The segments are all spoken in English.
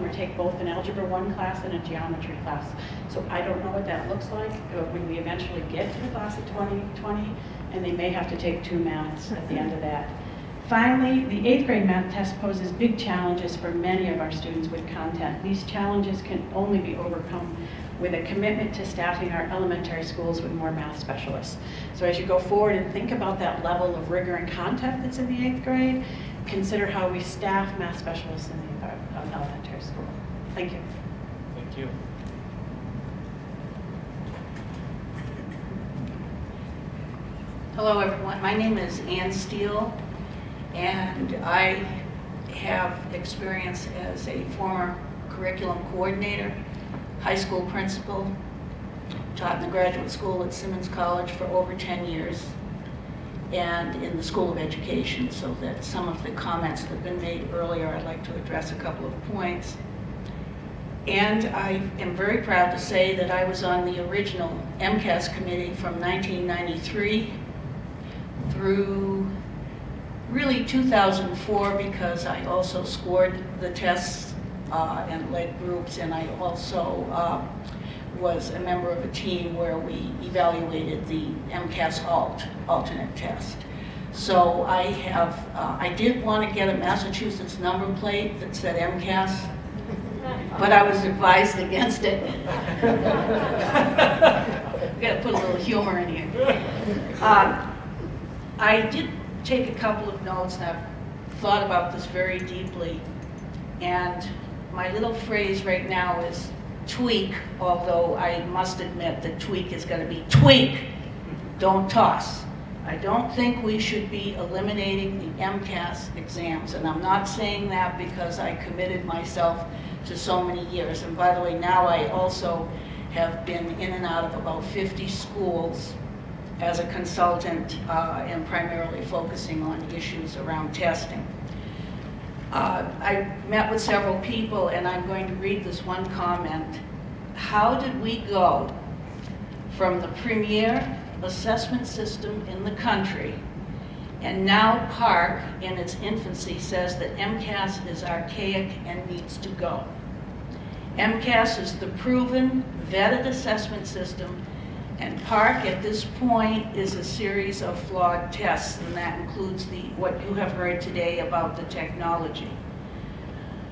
or take both an Algebra 1 class and a Geometry class. So I don't know what that looks like when we eventually get to the class of 2020, and they may have to take 2 maths at the end of that. Finally, the 8th grade math test poses big challenges for many of our students with content. These challenges can only be overcome with a commitment to staffing our elementary schools with more math specialists. So as you go forward and think about that level of rigor and content that's in the 8th grade, consider how we staff math specialists in the elementary school. Thank you. Thank you. Hello everyone, my name is Ann Steele, and I have experience as a former curriculum coordinator, high school principal, taught in the graduate school at Simmons College for over 10 years, and in the School of Education, so that some of the comments that have been made earlier, I'd like to address a couple of points. And I am very proud to say that I was on the original MCAS committee from 1993 through really 2004, because I also scored the tests and led groups, and I also was a member of a team where we evaluated the MCAS alternate test. So I did want to get a Massachusetts number plate that said MCAS, but I was advised against it. We've got to put a little humor in here. I did take a couple of notes, and I've thought about this very deeply, and my little phrase right now is tweak, although I must admit that tweak is going to be tweak, don't toss. I don't think we should be eliminating the MCAS exams, and I'm not saying that because I committed myself to so many years. And by the way, now I also have been in and out of about 50 schools as a consultant and primarily focusing on issues around testing. I met with several people, and I'm going to read this one comment. How did we go from the premier assessment system in the country, and now PARCC in its infancy says that MCAS is archaic and needs to go? MCAS is the proven, vetted assessment system, and PARCC at this point is a series of flawed tests, and that includes what you have heard today about the technology.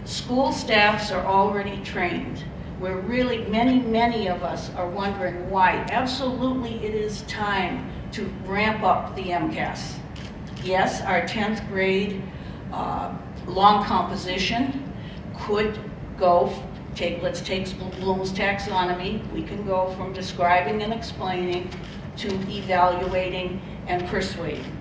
School staffs are already trained. Where really many of us are wondering why. Absolutely, it is time to ramp up the MCAS. Yes, our 10th grade long composition could go, let's take Bloom's taxonomy. We can go from describing and explaining to evaluating and persuading.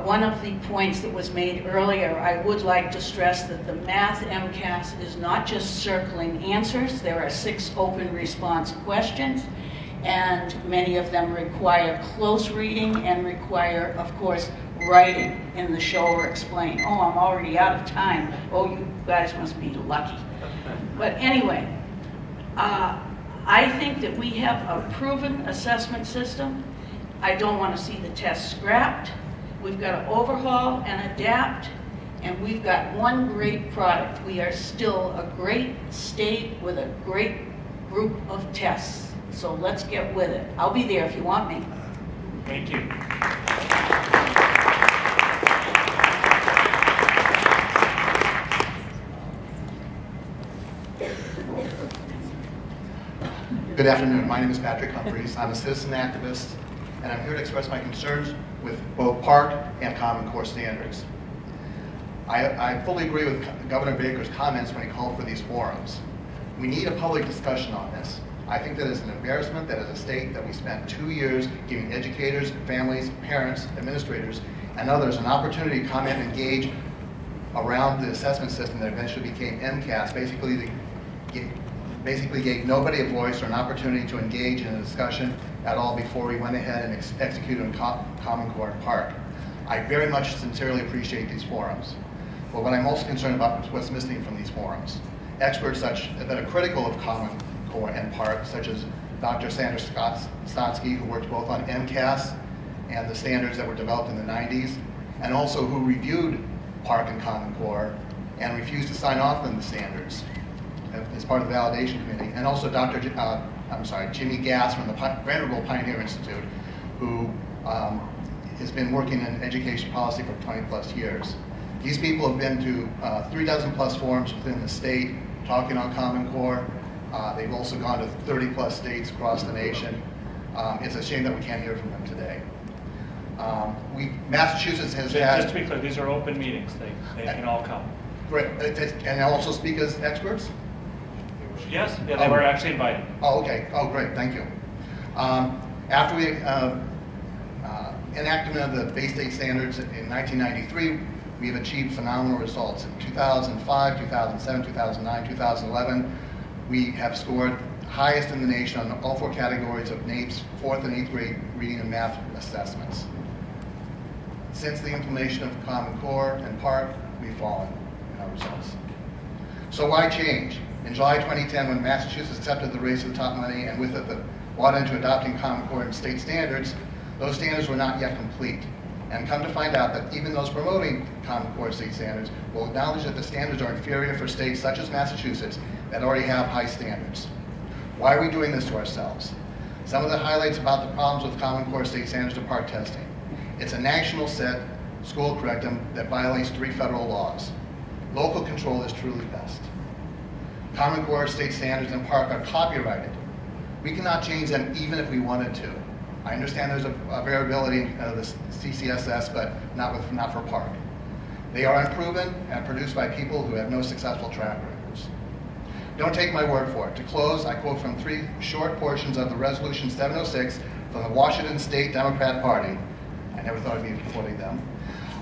One of the points that was made earlier, I would like to stress that the math MCAS is not just circling answers. There are 6 open response questions, and many of them require close reading and require, of course, writing in the show or explain. Oh, I'm already out of time. Oh, you guys must be lucky. But anyway, I think that we have a proven assessment system. I don't want to see the test scrapped. We've got to overhaul and adapt, and we've got one great product. We are still a great state with a great group of tests. So let's get with it. I'll be there if you want me. Thank you. Good afternoon. My name is Patrick Humphreys. I'm a citizen activist, and I'm here to express my concerns with both PARCC and Common Core standards. I fully agree with Governor Baker's comments when he called for these forums. We need a public discussion on this. I think that it's an embarrassment that as a state that we spent 2 years giving educators, families, parents, administrators, and others an opportunity to comment and engage around the assessment system that eventually became MCAS, basically gave nobody a voice or an opportunity to engage in a discussion at all before we went ahead and executed on Common Core and PARCC. I very much sincerely appreciate these forums. But what I'm most concerned about is what's missing from these forums. Experts that are critical of Common Core and PARCC, such as Dr. Sandra Stotsky, who worked both on MCAS and the standards that were developed in the 90s, and also who reviewed PARCC and Common Core, and refused to sign off on the standards as part of the validation committee, and also Jimmy Gass from the Vanderbilt Pioneer Institute, who has been working in education policy for 20 plus years. These people have been to 3 dozen plus forums within the state talking on Common Core. They've also gone to 30 plus states across the nation. It's a shame that we can't hear from them today. Massachusetts has had... Just to be clear, these are open meetings. They can all come. Great. And also speak as experts? Yes, yeah, they were actually invited. Oh, okay. Oh, great. Thank you. After we enactment of the Bay State standards in 1993, we have achieved phenomenal results. In 2005, 2007, 2009, 2011, we have scored highest in the nation on all 4 categories of NAEP's 4th and 8th grade reading and math assessments. Since the implementation of Common Core and PARCC, we've fallen in our results. So why change? In July 2010, when Massachusetts accepted the race to the top money and with it the bought into adopting Common Core and state standards, those standards were not yet complete. And come to find out that even those promoting Common Core state standards will acknowledge that the standards are inferior for states such as Massachusetts that already have high standards. Why are we doing this to ourselves? Some of the highlights about the problems with Common Core state standards and PARCC testing. It's a national set school curriculum that violates 3 federal laws. Local control is truly best. Common Core state standards and PARCC are copyrighted. We cannot change them even if we wanted to. I understand there's a variability in the CCSS, but not for PARCC. They are unproven and produced by people who have no successful track records. Don't take my word for it. To close, I quote from 3 short portions of the Resolution 706 from the Washington State Democrat Party. I never thought of me quoting them.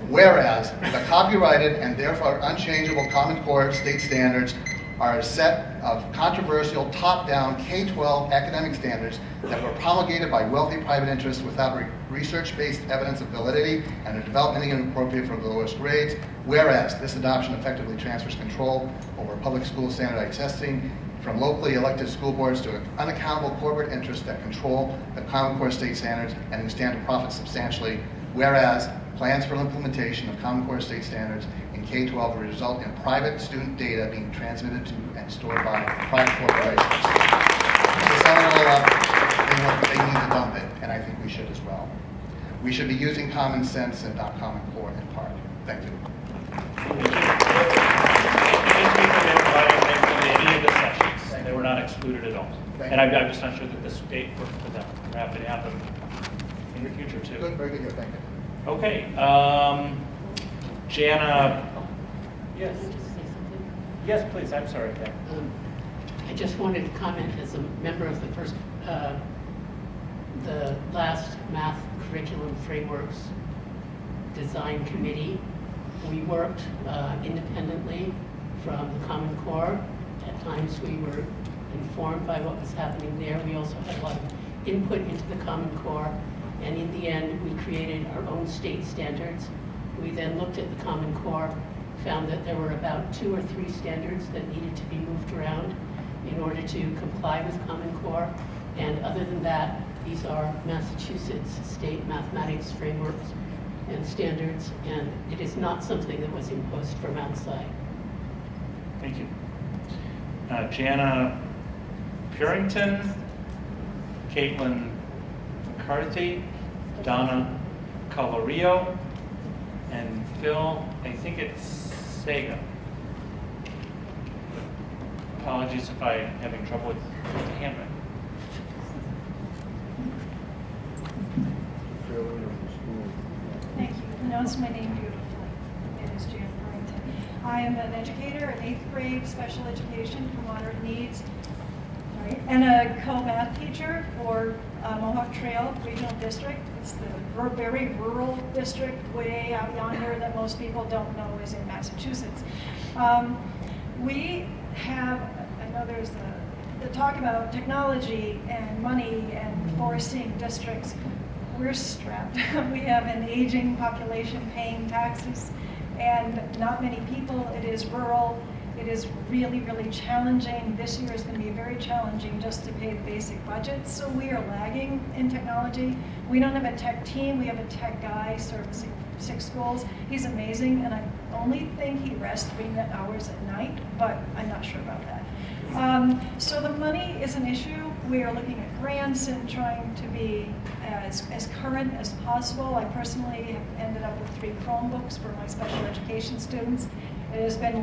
Whereas the copyrighted and therefore unchangeable Common Core state standards are a set of controversial top-down K-12 academic standards that were promulgated by wealthy private interests without research-based evidence of validity and are developmentally inappropriate for the lowest grades, whereas this adoption effectively transfers control over public school standardized testing from locally elected school boards to unaccountable corporate interests that control the Common Core state standards and who stand to profit substantially, whereas plans for implementation of Common Core state standards in K-12 will result in private student data being transmitted to and stored by private corporations. To sum it all up, they need to dump it, and I think we should as well. We should be using common sense and not Common Core and PARCC. Thank you. Any of the sessions, they were not excluded at all. And I'm just not sure that this date worked for them. We're happy to have them in the future too. Good, very good. Thank you. Okay, Jana. Yes. Can I just say something? Yes, please. I'm sorry. Yeah. I just wanted to comment as a member of the last math curriculum frameworks design committee. We worked independently from the Common Core. At times we were informed by what was happening there. We also had a lot of input into the Common Core. And in the end, we created our own state standards. We then looked at the Common Core, found that there were about 2 or 3 standards that needed to be moved around in order to comply with Common Core. And other than that, these are Massachusetts state mathematics frameworks and standards, and it is not something that was imposed from outside. Thank you. Jana Purington, Caitlin McCarthy, Donna Colorio, and Phil, I think it's Sega. Apologies if I'm having trouble with the handwriting. Thank you. Pronounce my name beautifully. It is Jan Purington. I am an educator in 8th grade special education for moderate needs, right, and a co-math teacher for Mohawk Trail Regional District. It's the very rural district way out yonder that most people don't know is in Massachusetts. We have, I know there's the talk about technology and money and forcing districts. We're strapped. We have an aging population paying taxes and not many people. It is rural. It is really, really challenging. This year is going to be very challenging just to pay the basic budgets. So we are lagging in technology. We don't have a tech team. We have a tech guy servicing 6 schools. He's amazing, and I only think he rests 3 hours at night, but I'm not sure about that. So the money is an issue. We are looking at grants and trying to be as current as possible. I personally have ended up with 3 Chromebooks for my special education students. It has been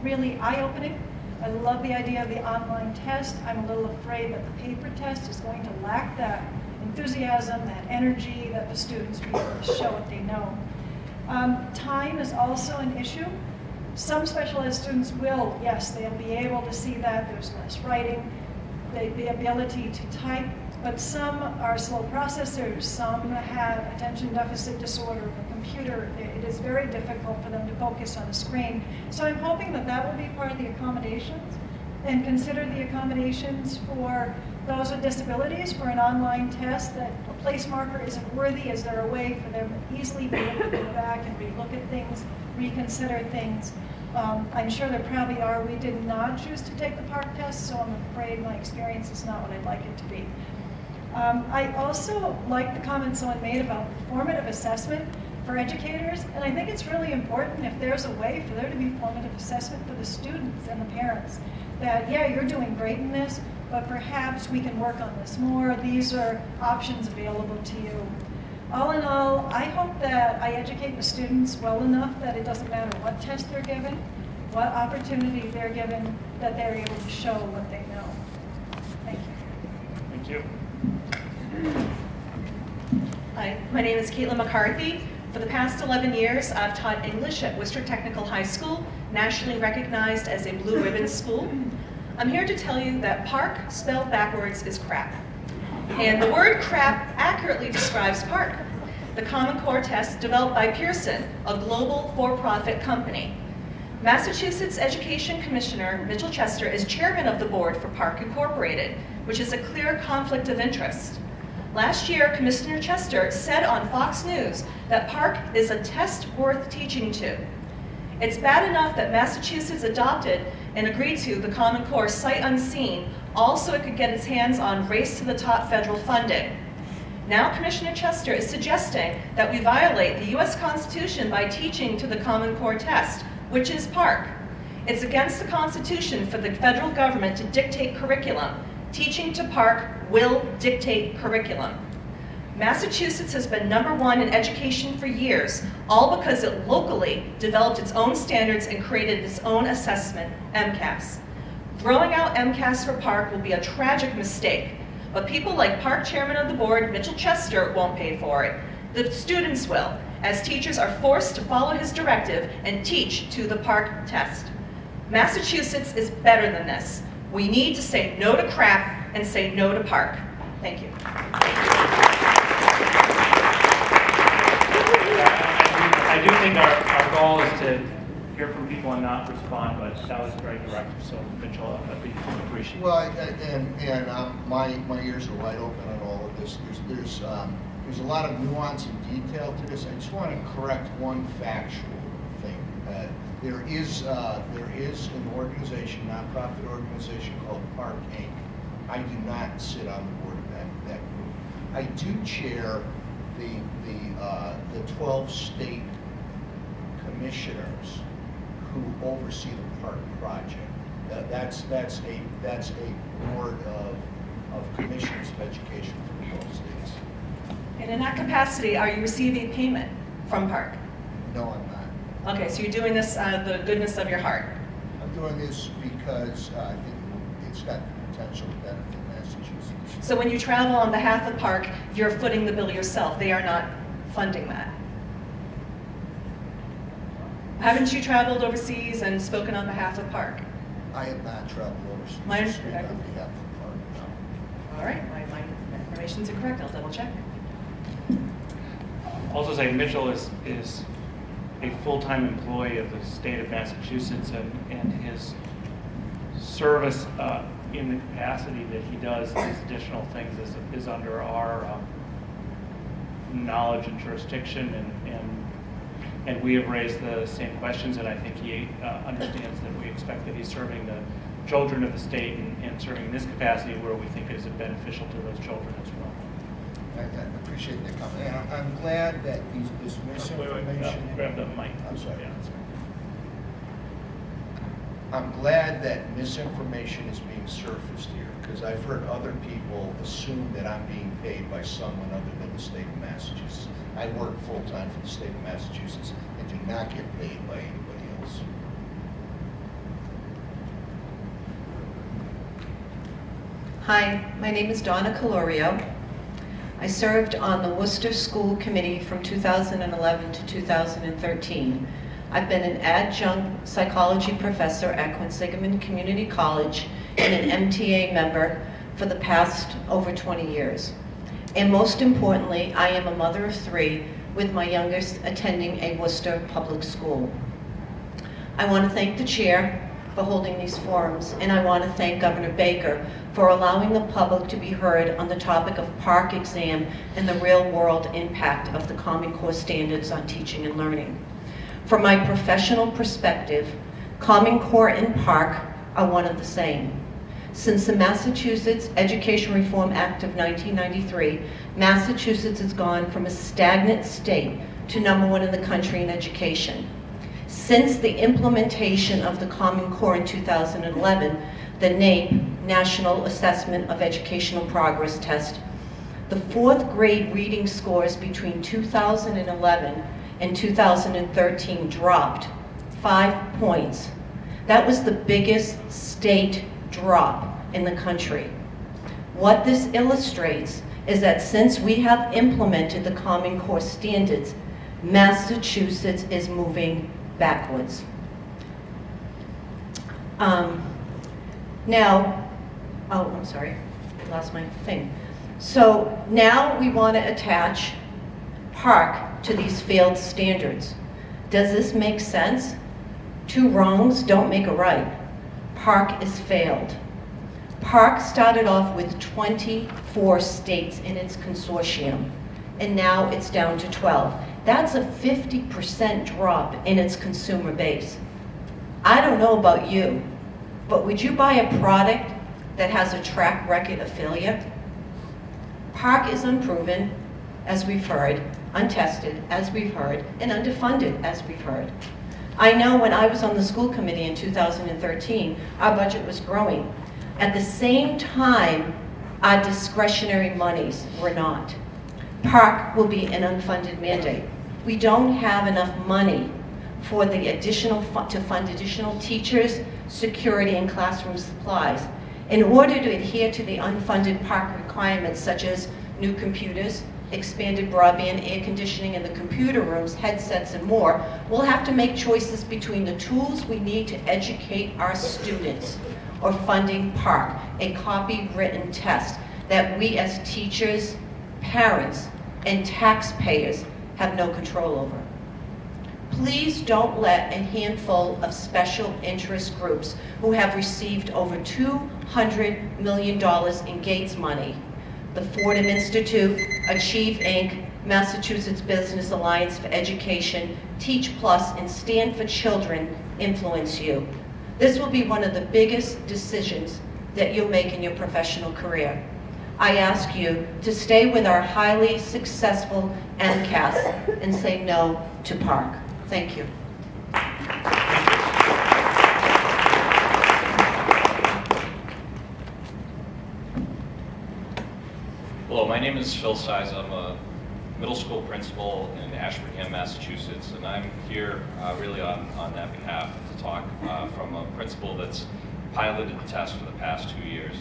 really eye-opening. I love the idea of the online test. I'm a little afraid that the paper test is going to lack that enthusiasm, that energy that the students will show what they know. Time is also an issue. Some special ed students will, yes, they'll be able to see that there's less writing, the ability to type, but some are slow processors, some have attention deficit disorder, the computer, it is very difficult for them to focus on a screen. So I'm hoping that that will be part of the accommodations, and consider the accommodations for those with disabilities for an online test, that a place marker isn't worthy. Is there a way for them to easily be able to go back and relook at things, reconsider things? I'm sure there probably are. We did not choose to take the PARCC test, so I'm afraid my experience is not what I'd like it to be. I also like the comment someone made about formative assessment for educators, and I think it's really important if there's a way for there to be formative assessment for the students and the parents. That, yeah, you're doing great in this, but perhaps we can work on this more. These are options available to you. All in all, I hope that I educate the students well enough that it doesn't matter what test they're given, what opportunity they're given, that they're able to show what they know. Thank you. Thank you. Hi, my name is Caitlin McCarthy. For the past 11 years, I've taught English at Worcester Technical High School, nationally recognized as a blue ribbon school. I'm here to tell you that PARCC, spelled backwards, is crap. And the word crap accurately describes PARCC, the Common Core test developed by Pearson, a global for-profit company. Massachusetts Education Commissioner Mitchell Chester is chairman of the board for PARCC Incorporated, which is a clear conflict of interest. Last year, Commissioner Chester said on Fox News that PARCC is a test worth teaching to. It's bad enough that Massachusetts adopted and agreed to the Common Core sight unseen, all so it could get its hands on race to the top federal funding. Now Commissioner Chester is suggesting that we violate the US Constitution by teaching to the Common Core test, which is PARCC. It's against the Constitution for the federal government to dictate curriculum. Teaching to PARCC will dictate curriculum. Massachusetts has been #1 in education for years, all because it locally developed its own standards and created its own assessment, MCAS. Throwing out MCAS for PARCC will be a tragic mistake, but people like PARCC chairman of the board, Mitchell Chester, won't pay for it. The students will, as teachers are forced to follow his directive and teach to the PARCC test. Massachusetts is better than this. We need to say no to crap and say no to PARCC. Thank you. I do think our goal is to hear from people and not respond, but that was very direct, so Mitchell, I appreciate it. Well, my ears are wide open on all of this. There's a lot of nuance and detail to this. I just want to correct one factual thing. There is an organization, nonprofit organization called PARCC Inc. I do not sit on the board of that group. I do chair the 12 state commissioners who oversee the PARCC project. That's a board of commissioners of education for the 12 states. And in that capacity, are you receiving payment from PARCC? No, I'm not. Okay, so you're doing this out of the goodness of your heart. I'm doing this because I think it's got the potential to benefit Massachusetts. So when you travel on behalf of PARCC, you're footing the bill yourself. They are not funding that. Haven't you traveled overseas and spoken on behalf of PARCC? I have not traveled overseas. My to speak on behalf of PARCC, no. All right, my information's incorrect. I'll double check. Also say Mitchell is a full-time employee of the state of Massachusetts, and his service in the capacity that he does these additional things is under our knowledge and jurisdiction, and And we have raised the same questions, and I think he understands that we expect that he's serving the children of the state and serving in this capacity where we think it is beneficial to those children as well. I appreciate that comment. And I'm glad that this misinformation. Grab the mic. I'm sorry. Yeah. I'm glad that misinformation is being surfaced here, because I've heard other people assume that I'm being paid by someone other than the state of Massachusetts. I work full-time for the state of Massachusetts and do not get paid by anybody else. Hi, my name is Donna Calorio. I served on the Worcester School Committee from 2011 to 2013. I've been an adjunct psychology professor at Quinsigamond Community College and an MTA member for the past over 20 years. And most importantly, I am a mother of 3 with my youngest attending a Worcester public school. I want to thank the chair for holding these forums, and I want to thank Governor Baker for allowing the public to be heard on the topic of PARCC exam and the real-world impact of the Common Core standards on teaching and learning. From my professional perspective, Common Core and PARCC are one and the same. Since the Massachusetts Education Reform Act of 1993, Massachusetts has gone from a stagnant state to #1 in the country in education. Since the implementation of the Common Core in 2011, the NAEP, National Assessment of Educational Progress Test, the 4th grade reading scores between 2011 and 2013 dropped 5 points. That was the biggest state drop in the country. What this illustrates is that since we have implemented the Common Core standards, Massachusetts is moving backwards. I'm sorry, I lost my thing. So now we want to attach PARCC to these failed standards. Does this make sense? 2 wrongs don't make a right. PARCC is failed. PARCC started off with 24 states in its consortium, and now it's down to 12. That's a 50% drop in its consumer base. I don't know about you, but would you buy a product that has a track record of failure? PARCC is unproven, as we've heard, untested, as we've heard, and underfunded, as we've heard. I know when I was on the school committee in 2013, our budget was growing. At the same time, our discretionary monies were not. PARCC will be an unfunded mandate. We don't have enough money for the to fund additional teachers, security, and classroom supplies. In order to adhere to the unfunded PARCC requirements such as new computers, expanded broadband, air conditioning in the computer rooms, headsets, and more, we'll have to make choices between the tools we need to educate our students or funding PARCC, a copywritten test that we as teachers, parents, and taxpayers have no control over. Please don't let a handful of special interest groups who have received over $200 million in Gates money, the Fordham Institute, Achieve Inc., Massachusetts Business Alliance for Education, Teach Plus, and Stand for Children influence you. This will be one of the biggest decisions that you'll make in your professional career. I ask you to stay with our highly successful MCAS and say no to PARCC. Thank you. Hello, my name is Phil Size. I'm a middle school principal in Ashburnham, Massachusetts, and I'm here really on that behalf to talk from a principal that's piloted the test for the past 2 years.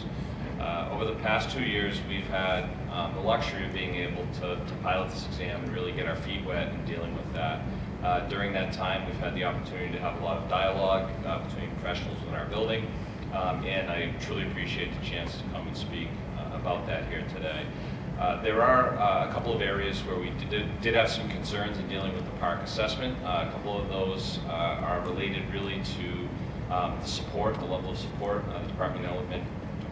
Over the past 2 years, we've had the luxury of being able to pilot this exam and really get our feet wet in dealing with that. During that time, we've had the opportunity to have a lot of dialogue between professionals in our building, and I truly appreciate the chance to come and speak about that here today. There are a couple of areas where we did have some concerns in dealing with the PARCC assessment. A couple of those are related really to the support, the level of support. The Department of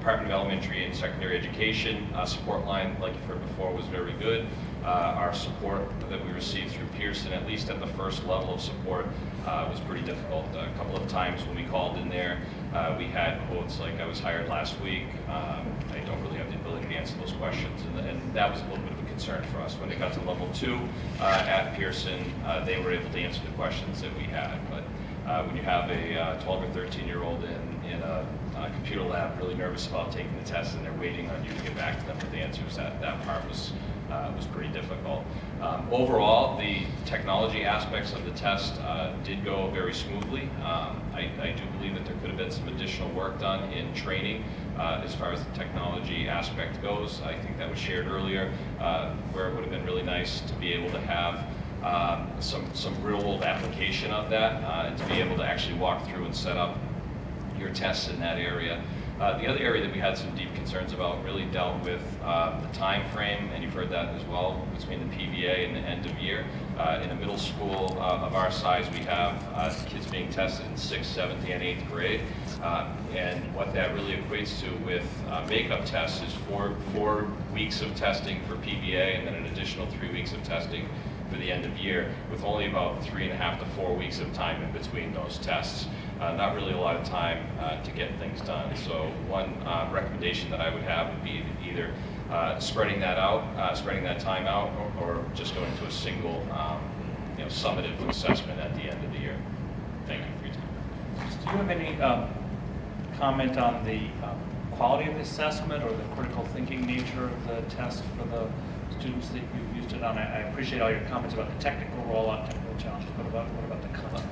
Department of Elementary and Secondary Education support line, like you've heard before, was very good. Our support that we received through Pearson, at least at the first level of support, was pretty difficult. A couple of times when we called in there, we had quotes like, "I was hired last week, I don't really have the ability to answer those questions," and that was a little bit of a concern for us. When it got to level 2 at Pearson, they were able to answer the questions that we had. But when you have a 12 or 13-year-old in a computer lab really nervous about taking the test and they're waiting on you to get back to them with the answers, that part was pretty difficult. Overall, the technology aspects of the test did go very smoothly. I do believe that there could have been some additional work done in training as far as the technology aspect goes. I think that was shared earlier, where it would have been really nice to be able to have some real-world application of that, and to be able to actually walk through and set up your tests in that area. The other area that we had some deep concerns about really dealt with the time frame, and you've heard that as well, between the PBA and the end of year. In a middle school of our size, we have kids being tested in 6th, 7th, and 8th grade. And what that really equates to with makeup tests is four weeks of testing for PBA and then an additional 3 weeks of testing for the end of year, with only about 3.5 to 4 weeks of time in between those tests. Not really a lot of time to get things done. So one recommendation that I would have would be either spreading that time out, or just going to a single summative assessment at the end of the year. Thank you for your time. Do you have any comment on the quality of the assessment or the critical thinking nature of the test for the students that you've used it on? I appreciate all your comments about the technical rollout, technical challenges, but what about the content?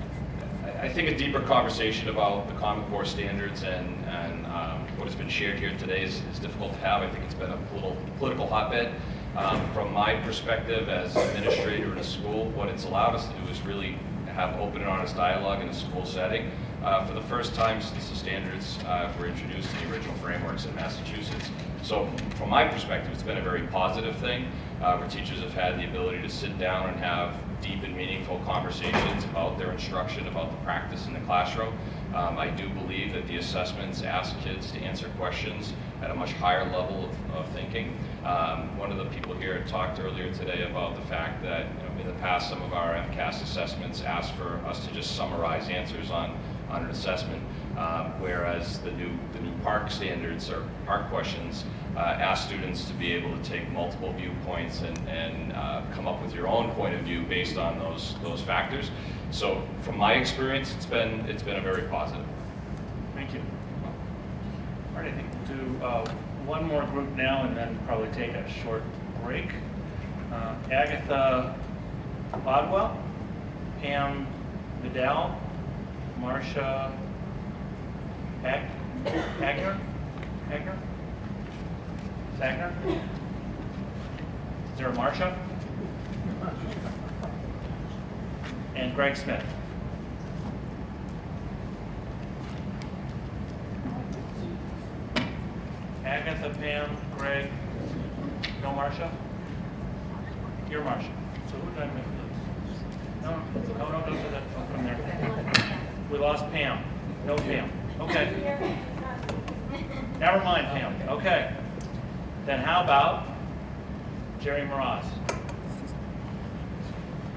I think a deeper conversation about the Common Core standards and what has been shared here today is difficult to have. I think it's been a political hotbed. From my perspective as administrator in a school, what it's allowed us to do is really have open and honest dialogue in a school setting. For the first time since the standards were introduced in the original frameworks in Massachusetts. So from my perspective, it's been a very positive thing, where teachers have had the ability to sit down and have deep and meaningful conversations about their instruction, about the practice in the classroom. I do believe that the assessments ask kids to answer questions at a much higher level of thinking. One of the people here talked earlier today about the fact that in the past some of our MCAS assessments asked for us to just summarize answers on an assessment, whereas the new PARCC standards or PARCC questions ask students to be able to take multiple viewpoints and come up with your own point of view based on those factors. So from my experience, it's been a very positive. Thank you. All right, I think we'll do one more group now and then probably take a short break. Agatha Bodwell, Pam Vidal, Marcia Agner? Sagner? Is there a Marcia? And Greg Smith. Agatha, Pam, Greg, no Marcia? You're Marcia. So who did I make this? No, don't do that. Don't put them there. We lost Pam. No Pam. Okay. Never mind, Pam. Okay. Then how about Jerry Mraz?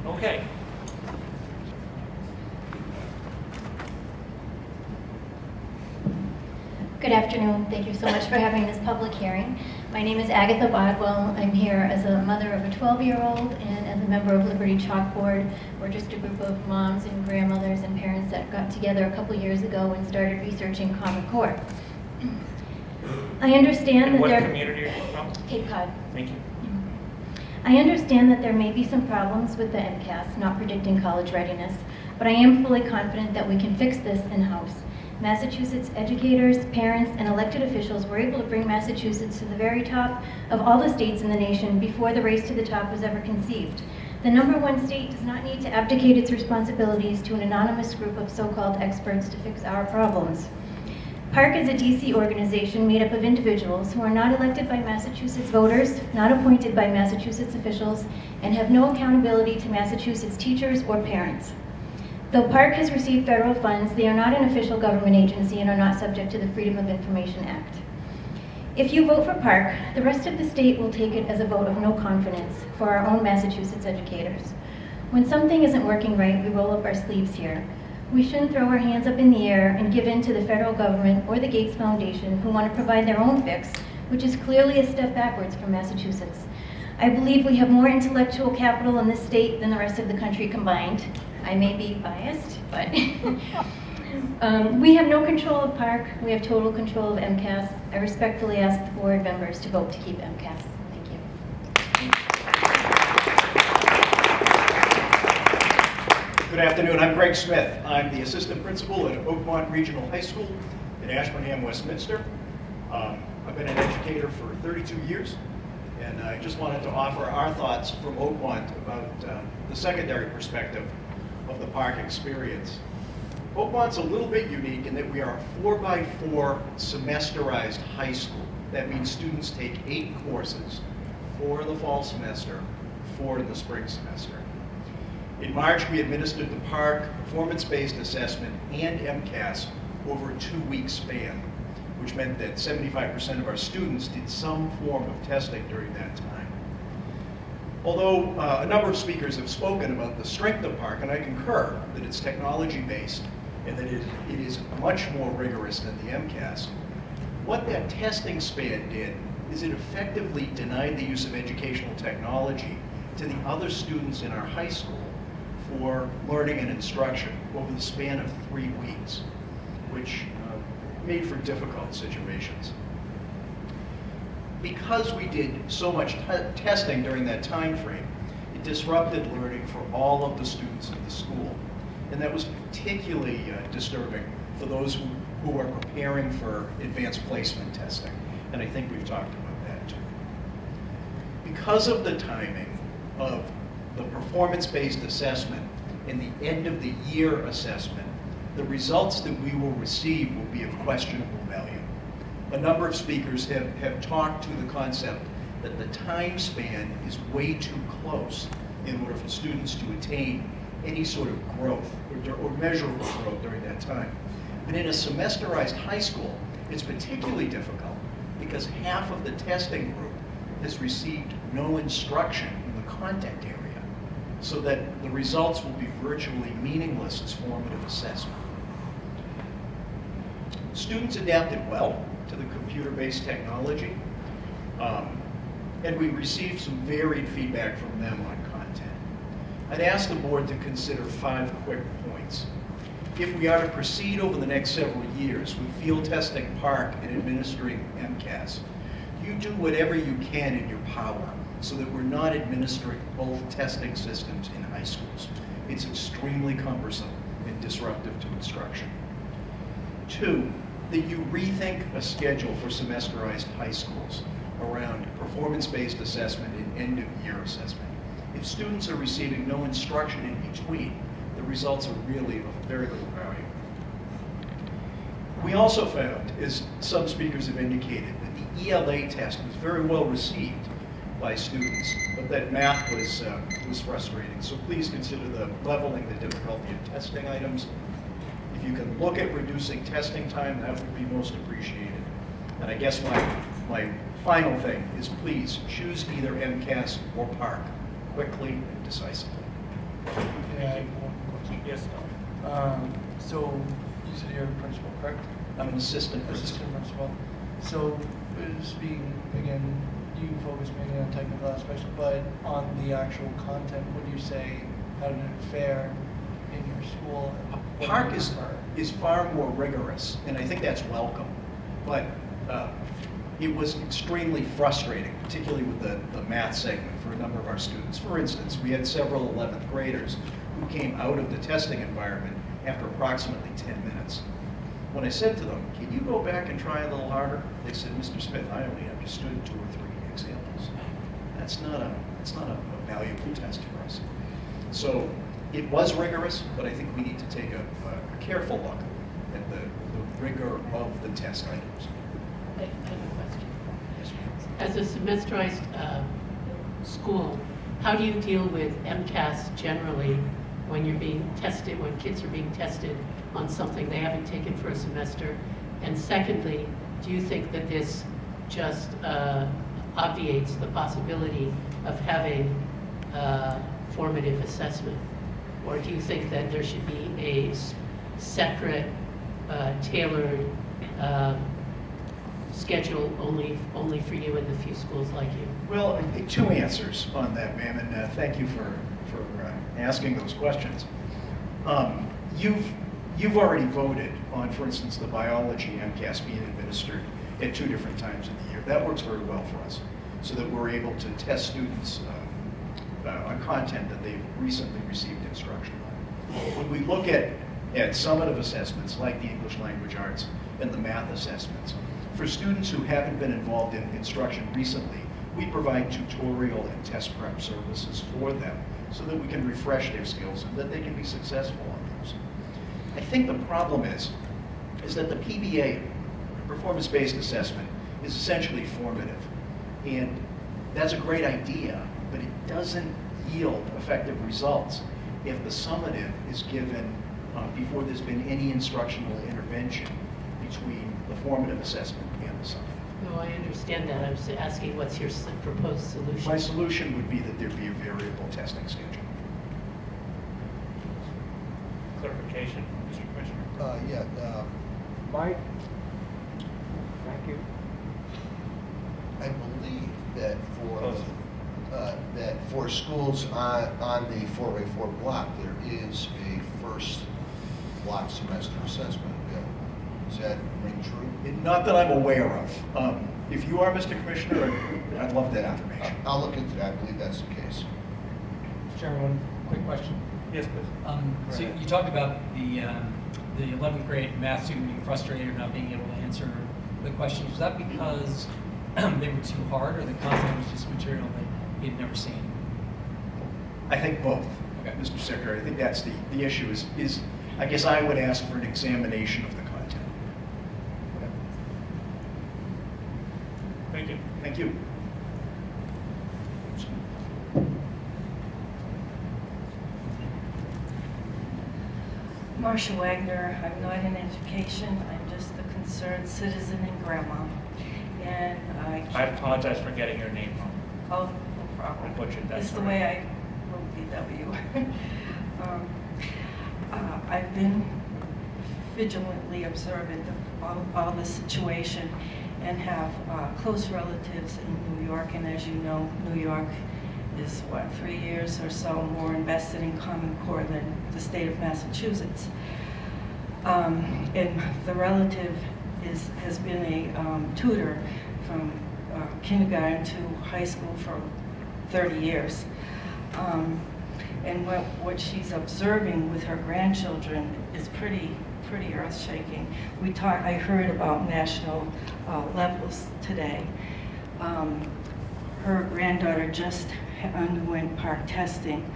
Okay. Good afternoon. Thank you so much for having this public hearing. My name is Agatha Bodwell. I'm here as a mother of a 12-year-old and as a member of Liberty Chalkboard. We're just a group of moms and grandmothers and parents that got together a couple years ago and started researching Common Core. I understand that what community are you from? Cape Cod. Thank you. I understand that there may be some problems with the MCAS not predicting college readiness, but I am fully confident that we can fix this in-house. Massachusetts educators, parents, and elected officials were able to bring Massachusetts to the very top of all the states in the nation before the race to the top was ever conceived. The #1 state does not need to abdicate its responsibilities to an anonymous group of so-called experts to fix our problems. PARCC is a DC organization made up of individuals who are not elected by Massachusetts voters, not appointed by Massachusetts officials, and have no accountability to Massachusetts teachers or parents. Though PARCC has received federal funds, they are not an official government agency and are not subject to the Freedom of Information Act. If you vote for PARCC, the rest of the state will take it as a vote of no confidence for our own Massachusetts educators. When something isn't working right, we roll up our sleeves here. We shouldn't throw our hands up in the air and give in to the federal government or the Gates Foundation, who want to provide their own fix, which is clearly a step backwards for Massachusetts. I believe we have more intellectual capital in this state than the rest of the country combined. I may be biased, but we have no control of PARCC. We have total control of MCAS. I respectfully ask the board members to vote to keep MCAS. Thank you. Good afternoon. I'm Greg Smith. I'm the assistant principal at Oakmont Regional High School in Ashburnham, Westminster. I've been an educator for 32 years, and I just wanted to offer our thoughts from Oakmont about the secondary perspective of the PARCC experience. Oakmont's a little bit unique in that we are a 4x4 semesterized high school. That means students take 8 courses, 4 in the fall semester, 4 in the spring semester. In March, we administered the PARCC performance-based assessment and MCAS over a 2-week span, which meant that 75% of our students did some form of testing during that time. Although a number of speakers have spoken about the strength of PARCC, and I concur that it's technology-based and that it is much more rigorous than the MCAS, what that testing span did is it effectively denied the use of educational technology to the other students in our high school for learning and instruction over the span of 3 weeks, which made for difficult situations. Because we did so much testing during that time frame, it disrupted learning for all of the students of the school. And that was particularly disturbing for those who are preparing for advanced placement testing. And I think we've talked about that too. Because of the timing of the performance-based assessment and the end of the year assessment, the results that we will receive will be of questionable value. A number of speakers have talked to the concept that the time span is way too close in order for students to attain any sort of growth or measurable growth during that time. But in a semesterized high school, it's particularly difficult because half of the testing group has received no instruction in the content area, so that the results will be virtually meaningless as formative assessment. Students adapted well to the computer-based technology, and we received some varied feedback from them on content. I'd ask the board to consider 5 quick points. If we are to proceed over the next several years with field testing PARCC and administering MCAS, you do whatever you can in your power so that we're not administering both testing systems in high schools. It's extremely cumbersome and disruptive to instruction. 2, that you rethink a schedule for semesterized high schools around performance-based assessment and end-of-year assessment. If students are receiving no instruction in between, the results are really of very little value. We also found, as some speakers have indicated, that the ELA test was very well received by students, but that math was frustrating. So please consider the leveling the difficulty of testing items. If you can look at reducing testing time, that would be most appreciated. And I guess my final thing is please choose either MCAS or PARCC quickly and decisively. Yes. So you said you're a principal, correct? I'm an assistant principal. Assistant principal. So speaking, again, you focus mainly on technical aspects, but on the actual content, would you say, how did it fare in your school? PARCC is far more rigorous, and I think that's welcome. But it was extremely frustrating, particularly with the math segment for a number of our students. For instance, we had several 11th graders who came out of the testing environment after approximately 10 minutes. When I said to them, can you go back and try a little harder? They said, Mr. Smith, I only understood 2 or 3 examples. That's not a valuable test for us. So it was rigorous, but I think we need to take a careful look at the rigor of the test items. I have a question. As a semesterized school, how do you deal with MCAS generally when you're being tested, when kids are being tested on something they haven't taken for a semester? And secondly, do you think that this just obviates the possibility of having formative assessment? Or do you think that there should be a separate, tailored schedule only for you and the few schools like you? Well, two answers on that, ma'am, and thank you for asking those questions. You've already voted on, for instance, the biology MCAS being administered at 2 different times of the year. That works very well for us, so that we're able to test students on content that they've recently received instruction on. When we look at summative assessments like the English Language Arts and the math assessments, for students who haven't been involved in instruction recently, we provide tutorial and test prep services for them so that we can refresh their skills and that they can be successful on those. I think the problem is that the PBA, performance-based assessment, is essentially formative. And that's a great idea, but it doesn't yield effective results if the summative is given before there's been any instructional intervention between the formative assessment and the summative. No, I understand that. I was asking what's your proposed solution? My solution would be that there be a variable testing schedule. Clarification, Mr. Commissioner. Mike? Thank you. I believe that for schools on the 4x4 block, there is a first block semester assessment available. Does that ring true? Not that I'm aware of. If you are, Mr. Commissioner, I'd love that information. I'll look into that. I believe that's the case. Mr. Chairman, one quick question. Yes, please. So you talked about the 11th grade math student being frustrated or not being able to answer the questions. Was that because they were too hard, or the content was just material that he'd never seen? I think both, Okay. Mr. Secretary. I think that's the issue is I guess I would ask for an examination of the content. Okay. Thank you. Thank you. Marcia Wagner. I'm not in education. I'm just a concerned citizen and grandma. And I apologize for getting your name wrong. Oh, no problem. I butchered that. It's the sorry. way I wrote BW. I've been vigilantly observant of all the situation and have close relatives in New York. And as you know, New York is, 3 years or so more invested in Common Core than the state of Massachusetts. And the relative has been a tutor from kindergarten to high school for 30 years. And what she's observing with her grandchildren is pretty earth-shaking. I heard about national levels today. Her granddaughter just underwent PARCC testing.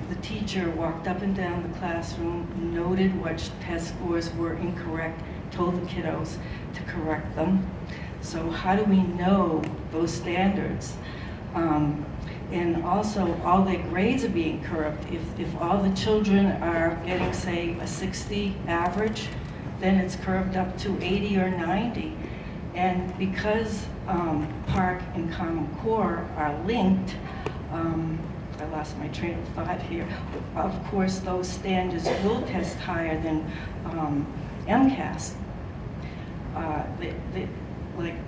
The teacher walked up and down the classroom, noted what test scores were incorrect, told the kiddos to correct them. So how do we know those standards? And also, all their grades are being curved. If all the children are getting, say, a 60 average, then it's curved up to 80 or 90. And because PARCC and Common Core are linked, I lost my train of thought here. Of course, those standards will test higher than MCAS.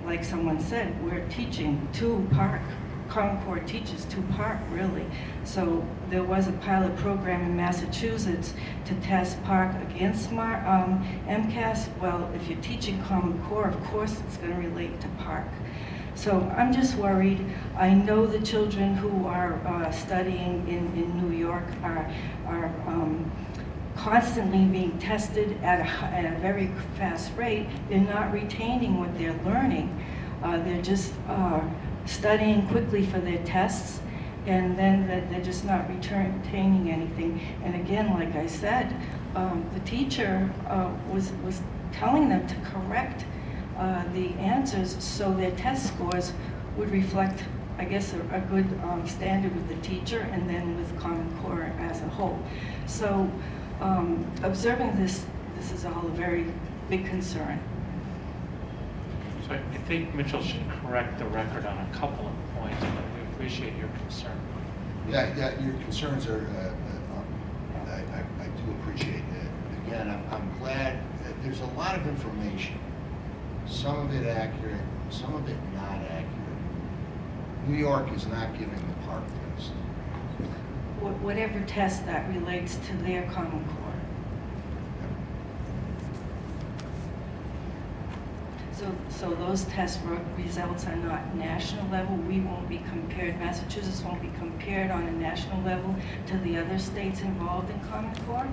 Like someone said, we're teaching to PARCC. Common Core teaches to PARCC, really. So there was a pilot program in Massachusetts to test PARCC against MCAS. Well, if you're teaching Common Core, of course it's going to relate to PARCC. So I'm just worried. I know the children who are studying in New York are constantly being tested at a very fast rate. They're not retaining what they're learning. They're just studying quickly for their tests, and then they're just not retaining anything. And again, like I said, the teacher was telling them to correct the answers so their test scores would reflect, I guess, a good standard with the teacher and then with Common Core as a whole. So observing this is all a very big concern. So I think Mitchell should correct the record on a couple of points, but we appreciate your concern. Yeah, your concerns are, I do appreciate it. Again, I'm glad that there's a lot of information, some of it accurate, some of it not accurate. New York is not giving the PARCC test. Whatever test that relates to their Common Core. So those test results are not national level. We won't be compared, Massachusetts won't be compared on a national level to the other states involved in Common Core?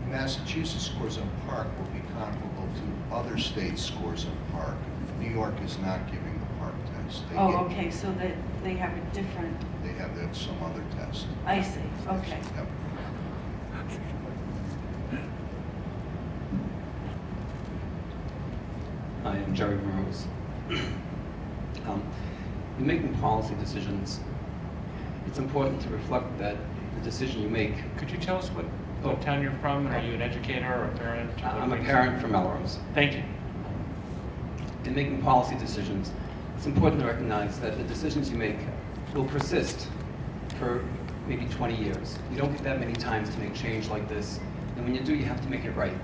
Massachusetts scores on PARCC will be comparable to other states' scores on PARCC. New York is not giving the PARCC test. Okay, so that they have a different... They have some other test. I see, okay. Yep. I am Jerry Rose. In making policy decisions, it's important to reflect that the decision you make... Could you tell us what town you're from? Are you an educator or a parent? I'm a parent from Melrose. Thank you. In making policy decisions, it's important to recognize that the decisions you make will persist for maybe 20 years. You don't get that many times to make change like this, and when you do, you have to make it right.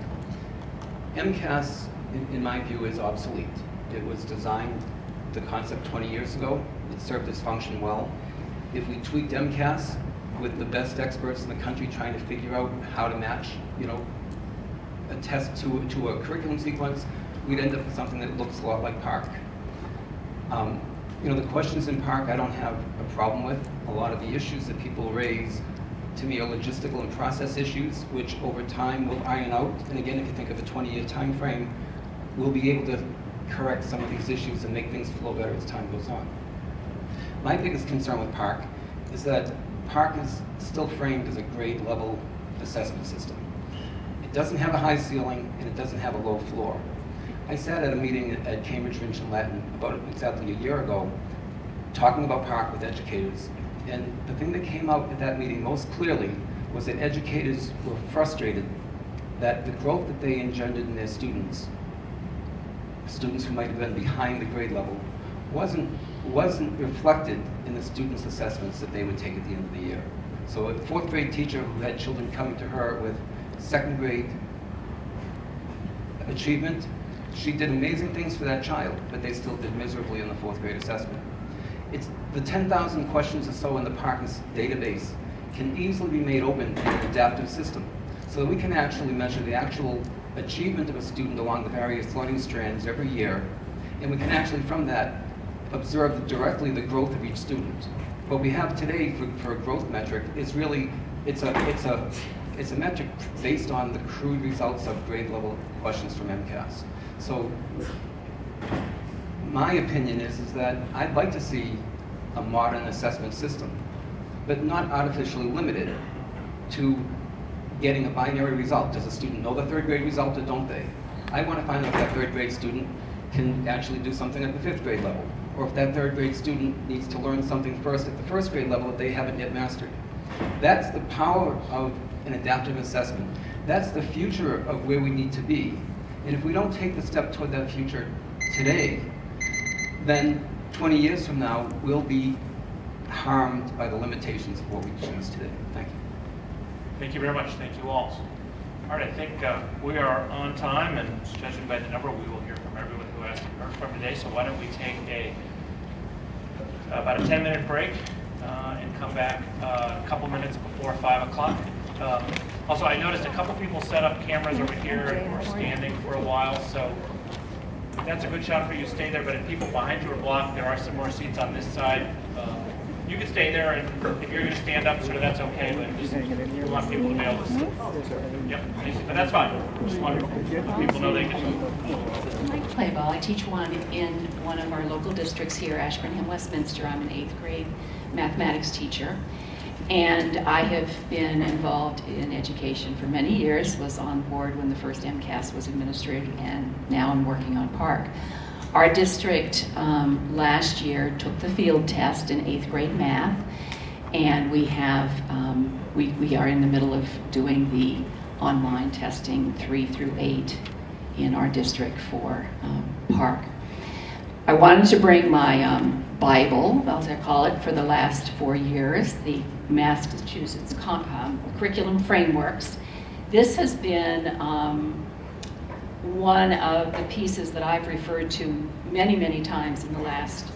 MCAS, in my view, is obsolete. It was designed, the concept, 20 years ago. It served its function well. If we tweaked MCAS with the best experts in the country trying to figure out how to match, a test to a curriculum sequence, we'd end up with something that looks a lot like PARCC. The questions in PARCC I don't have a problem with. A lot of the issues that people raise, to me, are logistical and process issues, which over time will iron out. And again, if you think of a 20-year time frame, we'll be able to correct some of these issues and make things flow better as time goes on. My biggest concern with PARCC is that PARCC is still framed as a grade level assessment system. It doesn't have a high ceiling and it doesn't have a low floor. I sat at a meeting at Cambridge Rinch and Latin about exactly a year ago, talking about PARCC with educators, and the thing that came out at that meeting most clearly was that educators were frustrated that the growth that they engendered in their students who might have been behind the grade level, wasn't reflected in the students' assessments that they would take at the end of the year. So a fourth grade teacher who had children coming to her with second grade achievement, she did amazing things for that child, but they still did miserably in the fourth grade assessment. It's the 10,000 questions or so in the PARCC database can easily be made open in an adaptive system, so that we can actually measure the actual achievement of a student along the various learning strands every year, and we can actually from that observe directly the growth of each student. What we have today for a growth metric is really, it's a metric based on the crude results of grade level questions from MCAS. So my opinion is that I'd like to see a modern assessment system, but not artificially limited to getting a binary result. Does a student know the third grade result or don't they? I want to find out if that third grade student can actually do something at the fifth grade level, or if that third grade student needs to learn something first at the first grade level that they haven't yet mastered. That's the power of an adaptive assessment. That's the future of where we need to be. And if we don't take the step toward that future today, then 20 years from now, we'll be harmed by the limitations of what we choose today. Thank you. Thank you very much. Thank you all. All right, I think we are on time, and judging by the number, we will hear from everyone who has heard from today. So why don't we take about a 10-minute break and come back a couple minutes before 5 o'clock. Also, I noticed a couple people set up cameras over here and were standing for a while, so that's a good shot for you to stay there, but if people behind you are blocked, there are some more seats on this side. You can stay there, and if you're going to stand up, sort of that's okay, but just we want people to be able to see. Yep, but that's fine. Just want people know they can. Mike Clayball. I teach in one of our local districts here, Ashburnham, Westminster. I'm an 8th grade mathematics teacher. And I have been involved in education for many years, was on board when the first MCAS was administered, and now I'm working on PARCC. Our district last year took the field test in 8th grade math, and we have, we are in the middle of doing the online testing 3 through 8 in our district for PARCC. I wanted to bring my Bible, as I call it, for the last 4 years, the Massachusetts Curriculum Frameworks. This has been one of the pieces that I've referred to many, many times in the last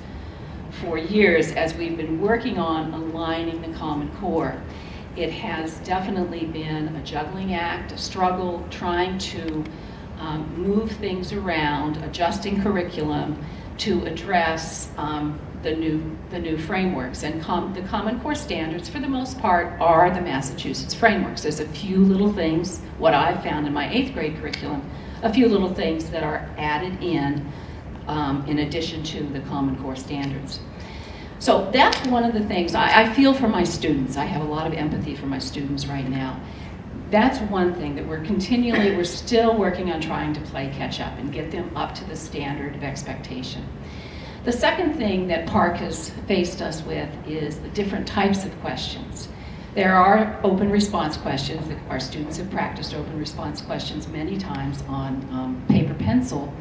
4 years as we've been working on aligning the Common Core. It has definitely been a juggling act, a struggle, trying to move things around, adjusting curriculum to address the new frameworks. And the Common Core standards, for the most part, are the Massachusetts frameworks. There's a few little things, what I've found in my 8th grade curriculum, a few little things that are added in addition to the Common Core standards. So that's one of the things I feel for my students. I have a lot of empathy for my students right now. That's one thing that we're still working on trying to play catch up and get them up to the standard of expectation. The second thing that PARCC has faced us with is the different types of questions. There are open response questions. Our students have practiced open response questions many times on paper pencil.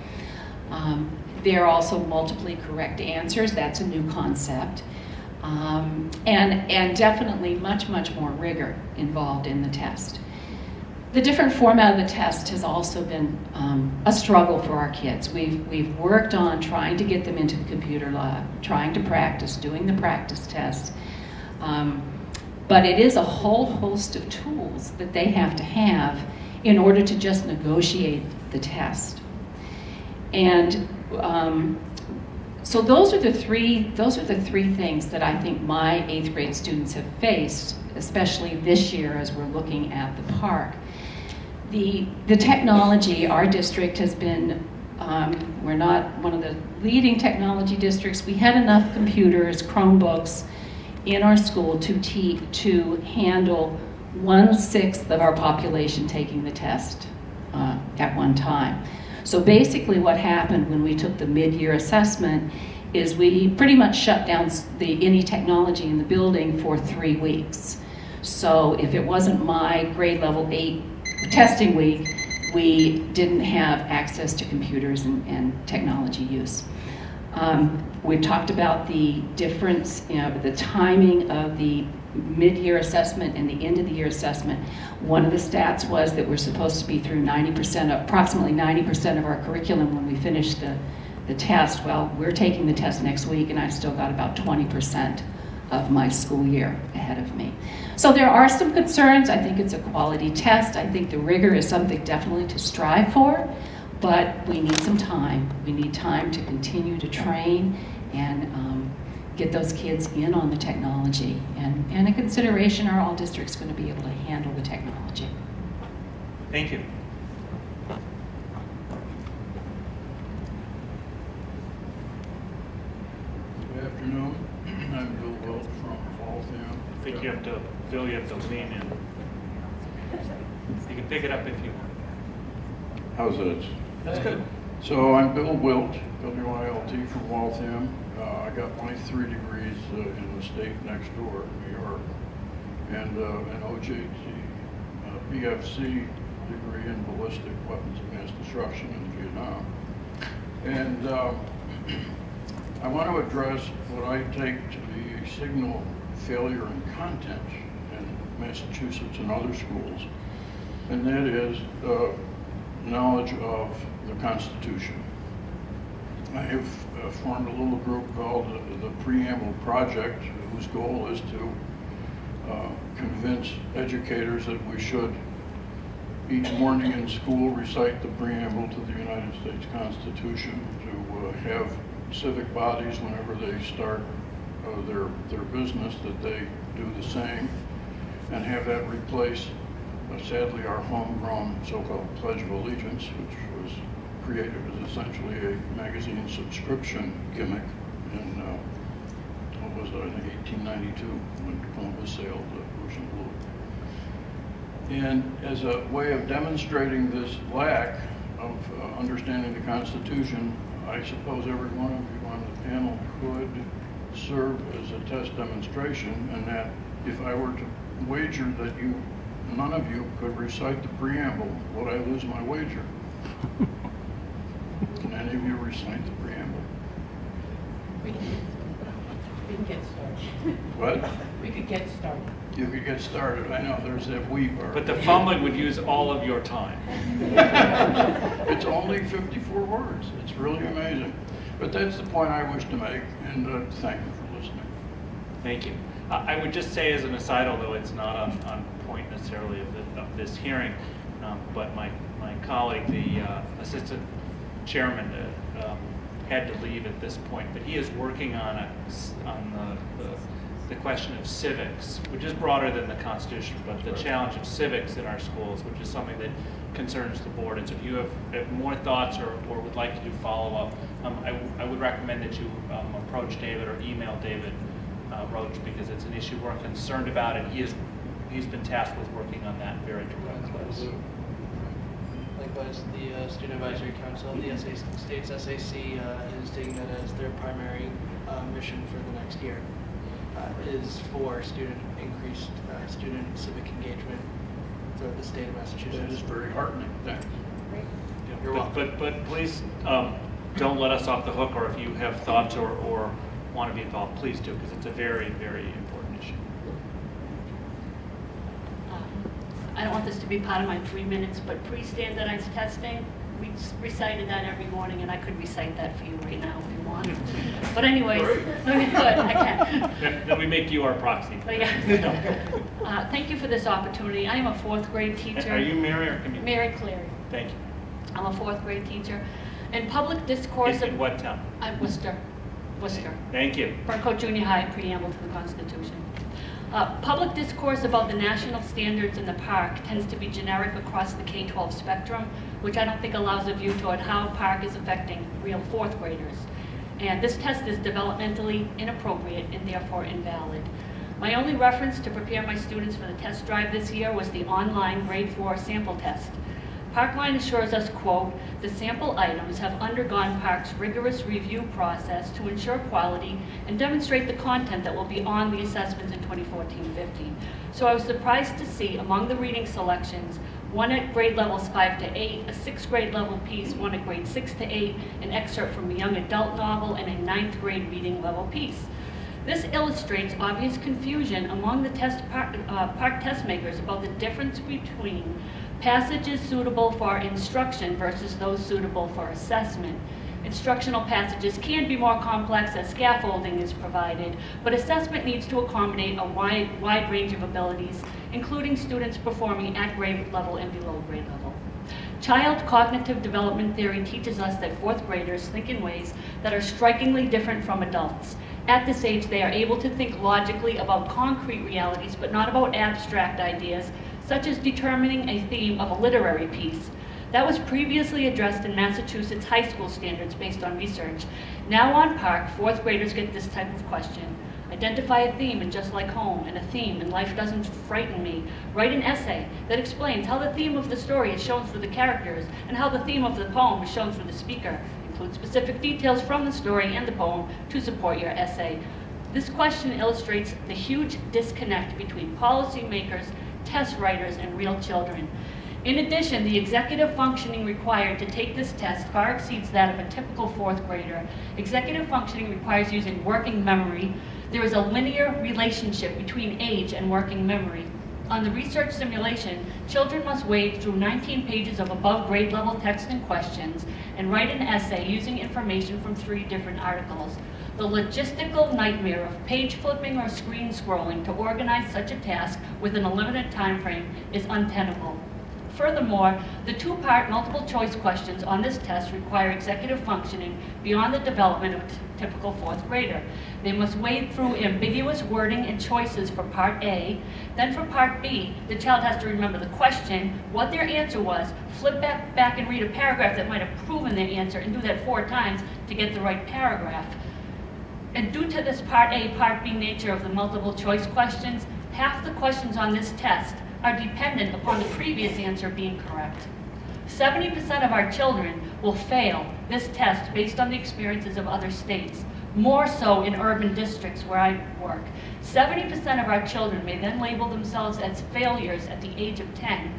There are also multiply correct answers. That's a new concept. And definitely much, much more rigor involved in the test. The different format of the test has also been a struggle for our kids. We've worked on trying to get them into the computer lab, trying to practice, doing the practice tests. But it is a whole host of tools that they have to have in order to just negotiate the test. And so those are the three things that I think my 8th grade students have faced, especially this year as we're looking at the PARCC. The technology, our district has been, we're not one of the leading technology districts. We had enough computers, Chromebooks in our school to handle 1/6 of our population taking the test at one time. So basically what happened when we took the mid-year assessment is we pretty much shut down any technology in the building for 3 weeks. So if it wasn't my grade level 8 testing week, we didn't have access to computers and technology use. We've talked about the difference, the timing of the mid-year assessment and the end-of-the-year assessment. One of the stats was that we're supposed to be through approximately 90% of our curriculum when we finish the test. Well, we're taking the test next week, and I've still got about 20% of my school year ahead of me. So there are some concerns. I think it's a quality test. I think the rigor is something definitely to strive for, but we need some time. We need time to continue to train and get those kids in on the technology. And a consideration, are all districts going to be able to handle the technology? Thank you. Good afternoon. I'm Bill Welch from Waltham. I think you have to lean in. You can pick it up if you want. How's that? That's good. So I'm Bill Wilt, W-I-L-T, from Waltham. I got my 3 degrees in the state next door, New York, and an OJT, PFC degree in ballistic weapons of mass destruction in Vietnam. And I want to address what I take to be a signal failure in content in Massachusetts and other schools, and that is knowledge of the Constitution. I have formed a little group called the Preamble Project, whose goal is to convince educators that we should each morning in school recite the preamble to the United States Constitution, to have civic bodies whenever they start their business that they do the same, and have that replace sadly our homegrown so-called Pledge of Allegiance, which was created as essentially a magazine subscription gimmick in, what was it, I think 1892, when Columbus sailed the ocean blue. And as a way of demonstrating this lack of understanding the Constitution, I suppose every one of you on the panel could serve as a test demonstration, and that if I were to wager that none of you could recite the preamble, would I lose my wager? Maybe you recite the preamble. We can get started. What? We could get started. You could get started. I know, there's that we part. But the fumbling would use all of your time. It's only 54 words. It's really amazing. But that's the point I wish to make, and thank you for listening. Thank you. I would just say as an aside, although it's not on point necessarily of this hearing, but my colleague, the assistant chairman, had to leave at this point, but he is working on the question of civics, which is broader than the Constitution, but the challenge of civics in our schools, which is something that concerns the board. And so if you have more thoughts or would like to do follow-up, I would recommend that you approach David or email David Roach, because it's an issue we're concerned about, and he's been tasked with working on that very directly. Likewise, the Student Advisory Council of the state's SAC is taking that as their primary mission for the next year, is for increased student civic engagement throughout the state of Massachusetts. That is very heartening. Thanks. You're welcome. But please don't let us off the hook, or if you have thoughts or want to be involved, please do, because it's a very, very important issue. I don't want this to be part of my 3 minutes, but pre-standardized testing, we recited that every morning, and I could recite that for you right now if you want. But anyways, good, I can. Then we make you our proxy. But yeah. Thank you for this opportunity. I am a 4th grade teacher. Are you Mary or Camille? Mary Cleary. Thank you. I'm a 4th grade teacher. In public discourse... In what town? I'm Worcester. Thank you. Burncoat Junior High, preamble to the Constitution. Public discourse about the national standards in the PARCC tends to be generic across the K-12 spectrum, which I don't think allows a view toward how PARCC is affecting real 4th graders. And this test is developmentally inappropriate and therefore invalid. My only reference to prepare my students for the test drive this year was the online grade 4 sample test. PARCC assures us, quote, the sample items have undergone PARCC's rigorous review process to ensure quality and demonstrate the content that will be on the assessments in 2014-15. So I was surprised to see among the reading selections, one at grade levels 5 to 8, a 6th grade level piece, one at grade 6 to 8, an excerpt from a young adult novel, and a 9th grade reading level piece. This illustrates obvious confusion among the PARCC test makers about the difference between passages suitable for instruction versus those suitable for assessment. Instructional passages can be more complex as scaffolding is provided, but assessment needs to accommodate a wide range of abilities, including students performing at grade level and below grade level. Child cognitive development theory teaches us that 4th graders think in ways that are strikingly different from adults. At this age, they are able to think logically about concrete realities, but not about abstract ideas, such as determining a theme of a literary piece. That was previously addressed in Massachusetts high school standards based on research. Now on PARCC, 4th graders get this type of question. Identify a theme in Just Like Home, and a theme in Life Doesn't Frighten Me. Write an essay that explains how the theme of the story is shown through the characters, and how the theme of the poem is shown through the speaker. Include specific details from the story and the poem to support your essay. This question illustrates the huge disconnect between policymakers, test writers, and real children. In addition, the executive functioning required to take this test far exceeds that of a typical 4th grader. Executive functioning requires using working memory. There is a linear relationship between age and working memory. On the research simulation, children must wade through 19 pages of above grade level text and questions and write an essay using information from 3 different articles. The logistical nightmare of page flipping or screen scrolling to organize such a task within a limited time frame is untenable. Furthermore, the 2-part multiple choice questions on this test require executive functioning beyond the development of a typical 4th grader. They must wade through ambiguous wording and choices for Part A. Then for Part B, the child has to remember the question, what their answer was, flip back and read a paragraph that might have proven their answer, and do that 4 times to get the right paragraph. And due to this Part A, Part B nature of the multiple choice questions, half the questions on this test are dependent upon the previous answer being correct. 70% of our children will fail this test based on the experiences of other states, more so in urban districts where I work. 70% of our children may then label themselves as failures at the age of 10.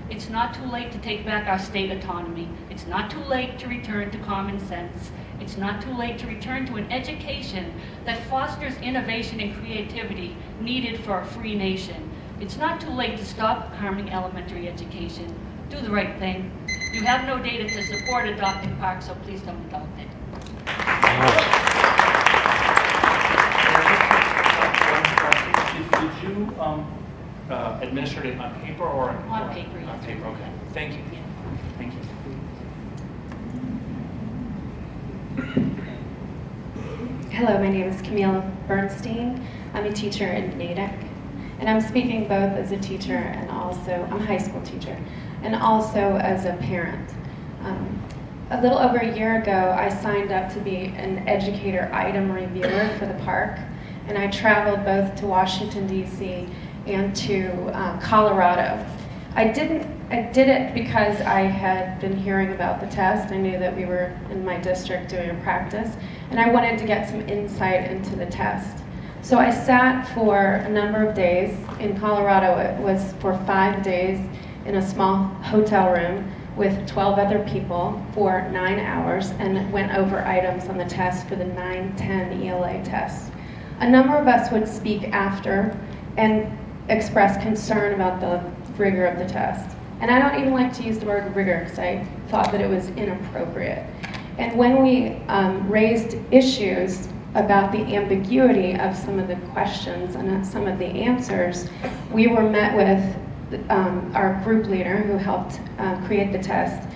It's not too late to take back our state autonomy. It's not too late to return to common sense. It's not too late to return to an education that fosters innovation and creativity needed for a free nation. It's not too late to stop harming elementary education. Do the right thing. You have no data to support adopting PARCC, so please don't adopt it. Did you administer it on paper or On paper, yes. On paper, okay. Thank you. Yeah. Thank you. Hello, my name is Camille Bernstein. I'm a teacher in Natick, and I'm speaking both as a teacher and also, I'm a high school teacher, and also as a parent. A little over a year ago, I signed up to be an educator item reviewer for the park, and I traveled both to Washington, D.C. and to Colorado. I did it because I had been hearing about the test. I knew that we were in my district doing a practice, and I wanted to get some insight into the test. So I sat for a number of days. In Colorado, it was for 5 days in a small hotel room with 12 other people for 9 hours and went over items on the test for the 9-10 ELA test. A number of us would speak after and express concern about the rigor of the test. And I don't even like to use the word rigor because I thought that it was inappropriate. And when we raised issues about the ambiguity of some of the questions and some of the answers, we were met with our group leader who helped create the test.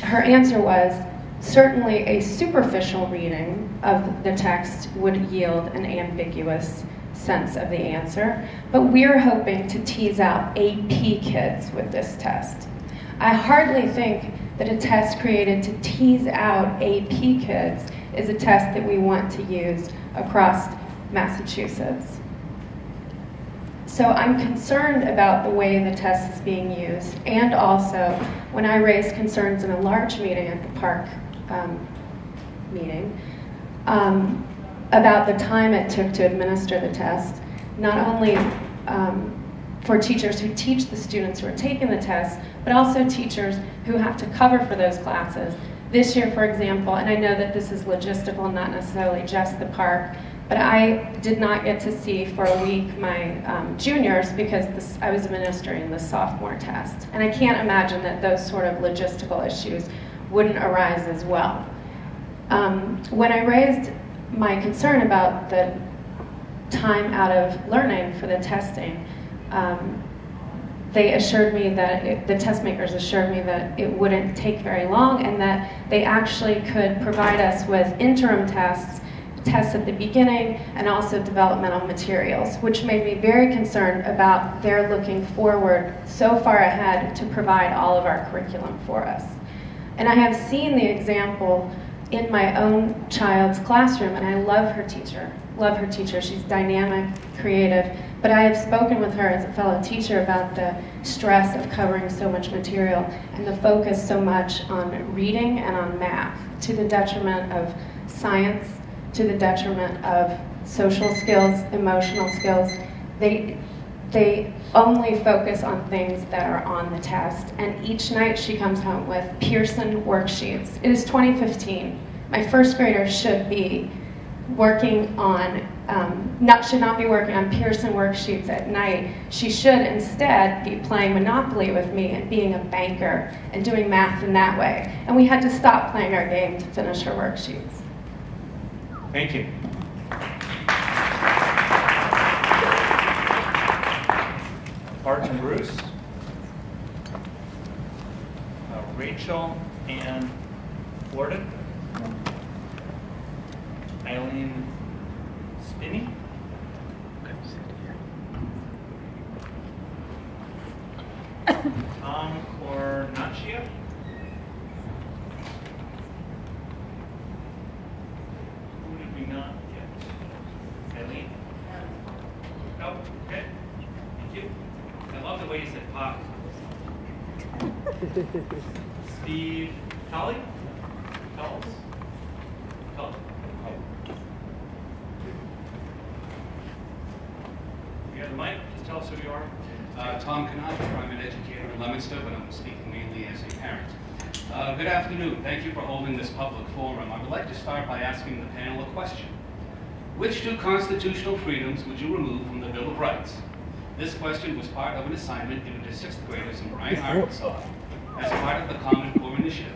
Her answer was, certainly a superficial reading of the text would yield an ambiguous sense of the answer, but we're hoping to tease out AP kids with this test. I hardly think that a test created to tease out AP kids is a test that we want to use across Massachusetts. So I'm concerned about the way the test is being used, and also when I raised concerns in a large meeting at the PARCC meeting about the time it took to administer the test, not only for teachers who teach the students who are taking the test, but also teachers who have to cover for those classes. This year, for example, and I know that this is logistical, not necessarily just the PARCC, but I did not get to see for a week my juniors because I was administering the sophomore test. And I can't imagine that those sort of logistical issues wouldn't arise as well. When I raised my concern about the time out of learning for the testing, they assured me that, the test makers assured me that it wouldn't take very long and that they actually could provide us with interim tests at the beginning and also developmental materials, which made me very concerned about their looking forward so far ahead to provide all of our curriculum for us. And I have seen the example in my own child's classroom, and I love her teacher. Love her teacher. She's dynamic, creative, but I have spoken with her as a fellow teacher about the stress of covering so much material and the focus so much on reading and on math, to the detriment of science, to the detriment of social skills, emotional skills. They only focus on things that are on the test, and each night she comes home with Pearson worksheets. It is 2015. My first grader should be working on, should not be working on Pearson worksheets at night. She should instead be playing Monopoly with me and being a banker and doing math in that way. And we had to stop playing our game to finish her worksheets. Thank you. Bart and Bruce. Rachel and Florida. Eileen Spinney. Tom Cornacchia. Who did we not get? Eileen? Oh, okay. Thank you. I love the way you said pop. Steve Tully? Tulls? Tull. You have the mic? Just tell us who you are. Tom Kanacher. I'm an educator in Leominster, but I'm speaking mainly as a parent. Good afternoon. Thank you for holding this public forum. I would like to start by asking the panel a question. Which two constitutional freedoms would you remove from the Bill of Rights? This question was part of an assignment given to 6th graders in Bryan, Arkansas, as part of the Common Core initiative.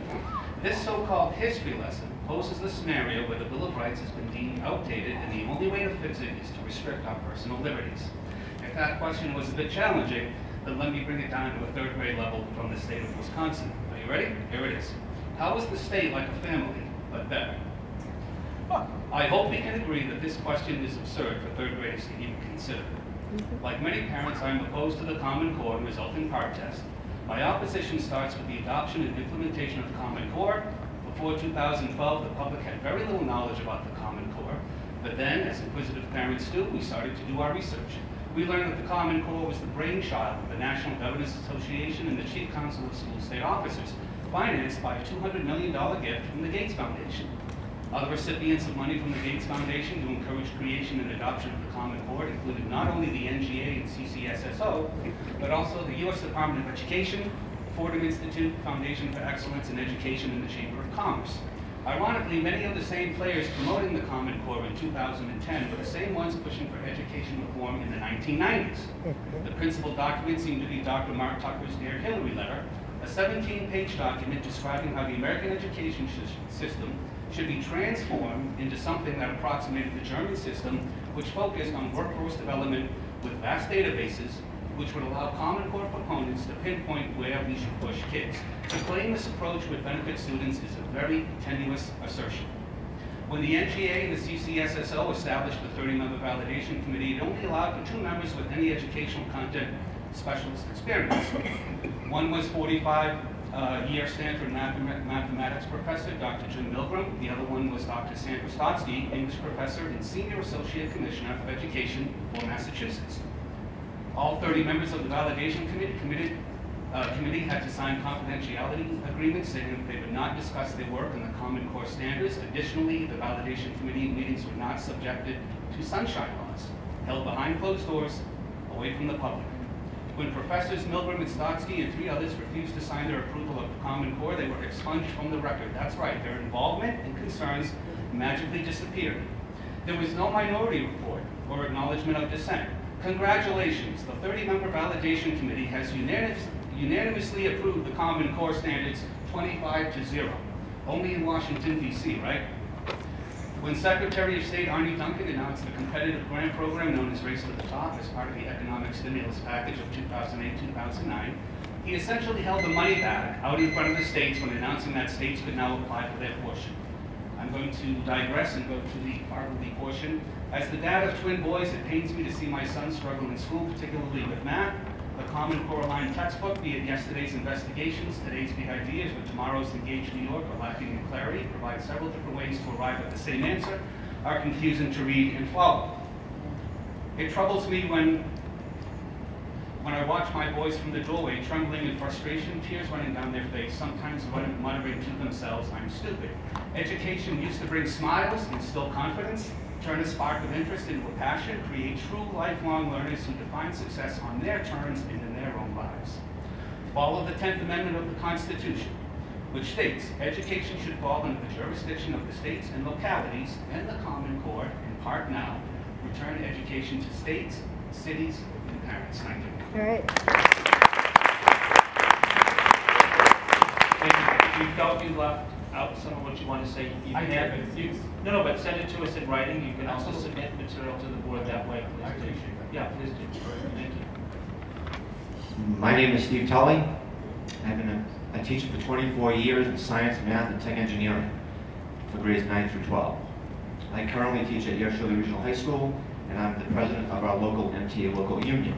This so-called history lesson poses the scenario where the Bill of Rights has been deemed outdated and the only way to fix it is to restrict our personal liberties. If that question was a bit challenging, then let me bring it down to a 3rd grade level from the state of Wisconsin. Are you ready? Here it is. How is the state like a family, but better? I hope we can agree that this question is absurd for 3rd graders to even consider. Like many parents, I am opposed to the Common Core and resulting PARCC test. My opposition starts with the adoption and implementation of the Common Core. Before 2012, the public had very little knowledge about the Common Core, but then, as inquisitive parents do, we started to do our research. We learned that the Common Core was the brainchild of the National Governors Association and the Chief Council of School State Officers, financed by a $200 million gift from the Gates Foundation. Other recipients of money from the Gates Foundation to encourage creation and adoption of the Common Core included not only the NGA and CCSSO, but also the U.S. Department of Education, Fordham Institute, Foundation for Excellence in Education, and the Chamber of Commerce. Ironically, many of the same players promoting the Common Core in 2010 were the same ones pushing for education reform in the 1990s. The principal document seemed to be Dr. Mark Tucker's Dear Hillary letter, a 17-page document describing how the American education system should be transformed into something that approximated the German system, which focused on workforce development with vast databases, which would allow Common Core proponents to pinpoint where we should push kids. To claim this approach would benefit students is a very tenuous assertion. When the NGA and the CCSSO established the 30-member validation committee, it only allowed for 2 members with any educational content specialist experience. One was 45-year Stanford mathematics professor, Dr. Jim Milgram. The other one was Dr. Sandra Stotsky, English professor and Senior Associate Commissioner of Education for Massachusetts. All 30 members of the validation committee had to sign confidentiality agreements saying that they would not discuss their work on the Common Core standards. Additionally, the validation committee meetings were not subjected to sunshine laws, held behind closed doors, away from the public. When Professors Milgram and Stotsky and 3 others refused to sign their approval of the Common Core, they were expunged from the record. That's right, their involvement and concerns magically disappeared. There was no minority report or acknowledgement of dissent. Congratulations, the 30-member validation committee has unanimously approved the Common Core standards 25-0. Only in Washington, D.C., right? When Secretary of State Arne Duncan announced the competitive grant program known as Race to the Top as part of the economic stimulus package of 2008-2009, he essentially held the money back out in front of the states when announcing that states could now apply for their portion. I'm going to digress and go to the part of the portion. As the dad of twin boys, it pains me to see my son struggle in school, particularly with math. The Common Core line textbook, be it yesterday's investigations, today's big ideas, or tomorrow's Engage New York, or lacking in clarity, provide several different ways to arrive at the same answer, are confusing to read and follow. It troubles me when I watch my boys from the doorway trembling in frustration, tears running down their face, sometimes muttering to themselves, "I'm stupid." Education used to bring smiles, instill confidence, turn a spark of interest into a passion, create true lifelong learners who define success on their terms and in their own lives. Follow the 10th Amendment of the Constitution, which states education should fall under the jurisdiction of the states and localities and the Common Core, in part now, return education to states, cities, and parents. Thank you. All right. If you felt you left out some of what you want to say, you can have it. No, but send it to us in writing. You can also submit material to the board that way. I appreciate that. Yeah, please do. Thank you. My name is Steve Tully. I've been a teacher for 24 years in science, math, and tech engineering for grades 9 through 12. I currently teach at Shirley Regional High School, and I'm the president of our local MTA local union.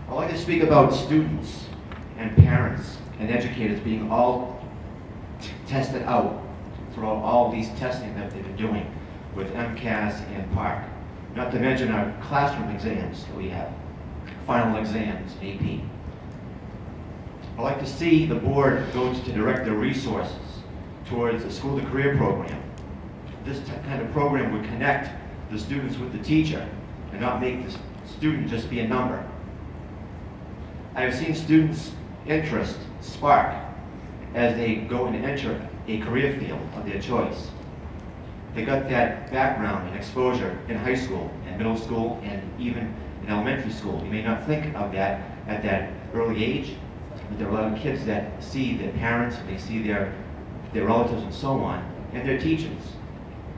I'd like to speak about students and parents and educators being all tested out throughout all these testing that they've been doing with MCAS and PARCC. Not to mention our classroom exams that we have, final exams, AP. I'd like to see the board go to direct their resources towards a school to career program. This kind of program would connect the students with the teacher and not make the student just be a number. I've seen students' interest spark as they go and enter a career field of their choice. They got that background and exposure in high school and middle school and even in elementary school. You may not think of that at that early age, but there are a lot of kids that see their parents, they see their relatives and so on, and their teachers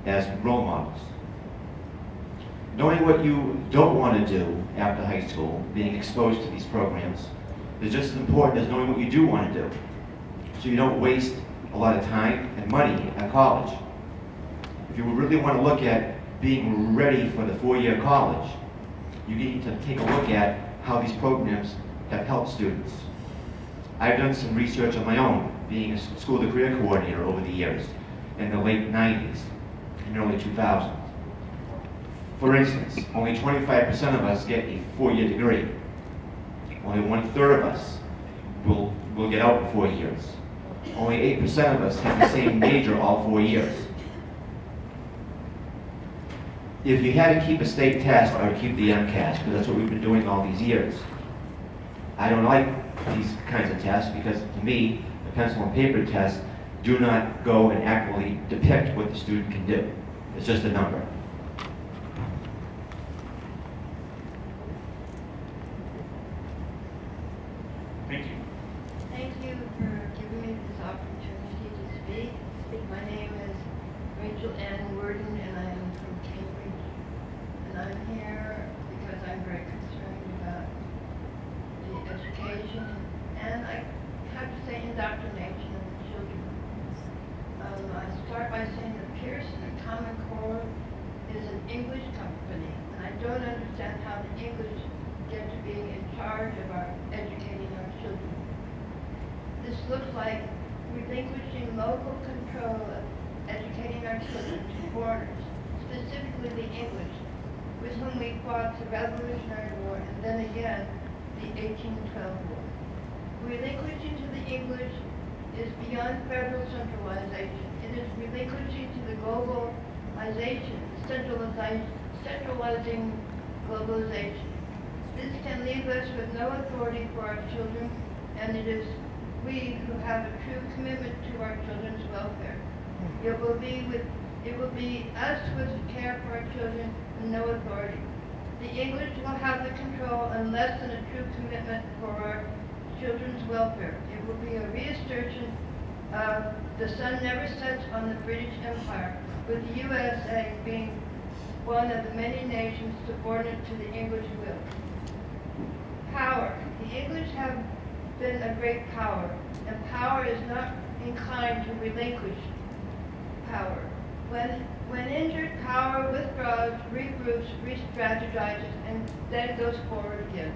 as role models. Knowing what you don't want to do after high school, being exposed to these programs, is just as important as knowing what you do want to do, so you don't waste a lot of time and money at college. If you really want to look at being ready for the four-year college, you need to take a look at how these programs have helped students. I've done some research on my own, being a school to career coordinator over the years, in the late 90s and early 2000s. For instance, only 25% of us get a four-year degree. Only 1/3 of us will get out in 4 years. Only 8% of us have the same major all 4 years. If you had to keep a state test, I would keep the MCAS, because that's what we've been doing all these years. I don't like these kinds of tests because, to me, the pencil and paper tests do not go and accurately depict what the student can do. It's just a number. Thank you. Thank you for giving me this opportunity to speak. My name is Rachel Ann Worden, and I am from Cambridge. And I'm here because I'm very concerned about the education and, I have to say, indoctrination of the children. I start by saying that Pearson and Common Core is an English company, and I don't understand how the English get to being in charge of our educating our children. This looks like relinquishing local control of educating our children to foreigners, specifically the English, with whom we fought the Revolutionary War and then again the 1812 War. Relinquishing to the English is beyond federal centralization. It is relinquishing to the globalization, centralizing globalization. This can leave us with no authority for our children, and it is we who have a true commitment to our children's welfare. It will be us with care for our children and no authority. The English will have the control and less than a true commitment for our children's welfare. It will be a reassertion of the sun never sets on the British Empire, with the USA being one of the many nations subordinate to the English will. Power. The English have been a great power, and power is not inclined to relinquish power. When injured, power withdraws, regroups, re-strategizes, and then goes forward again.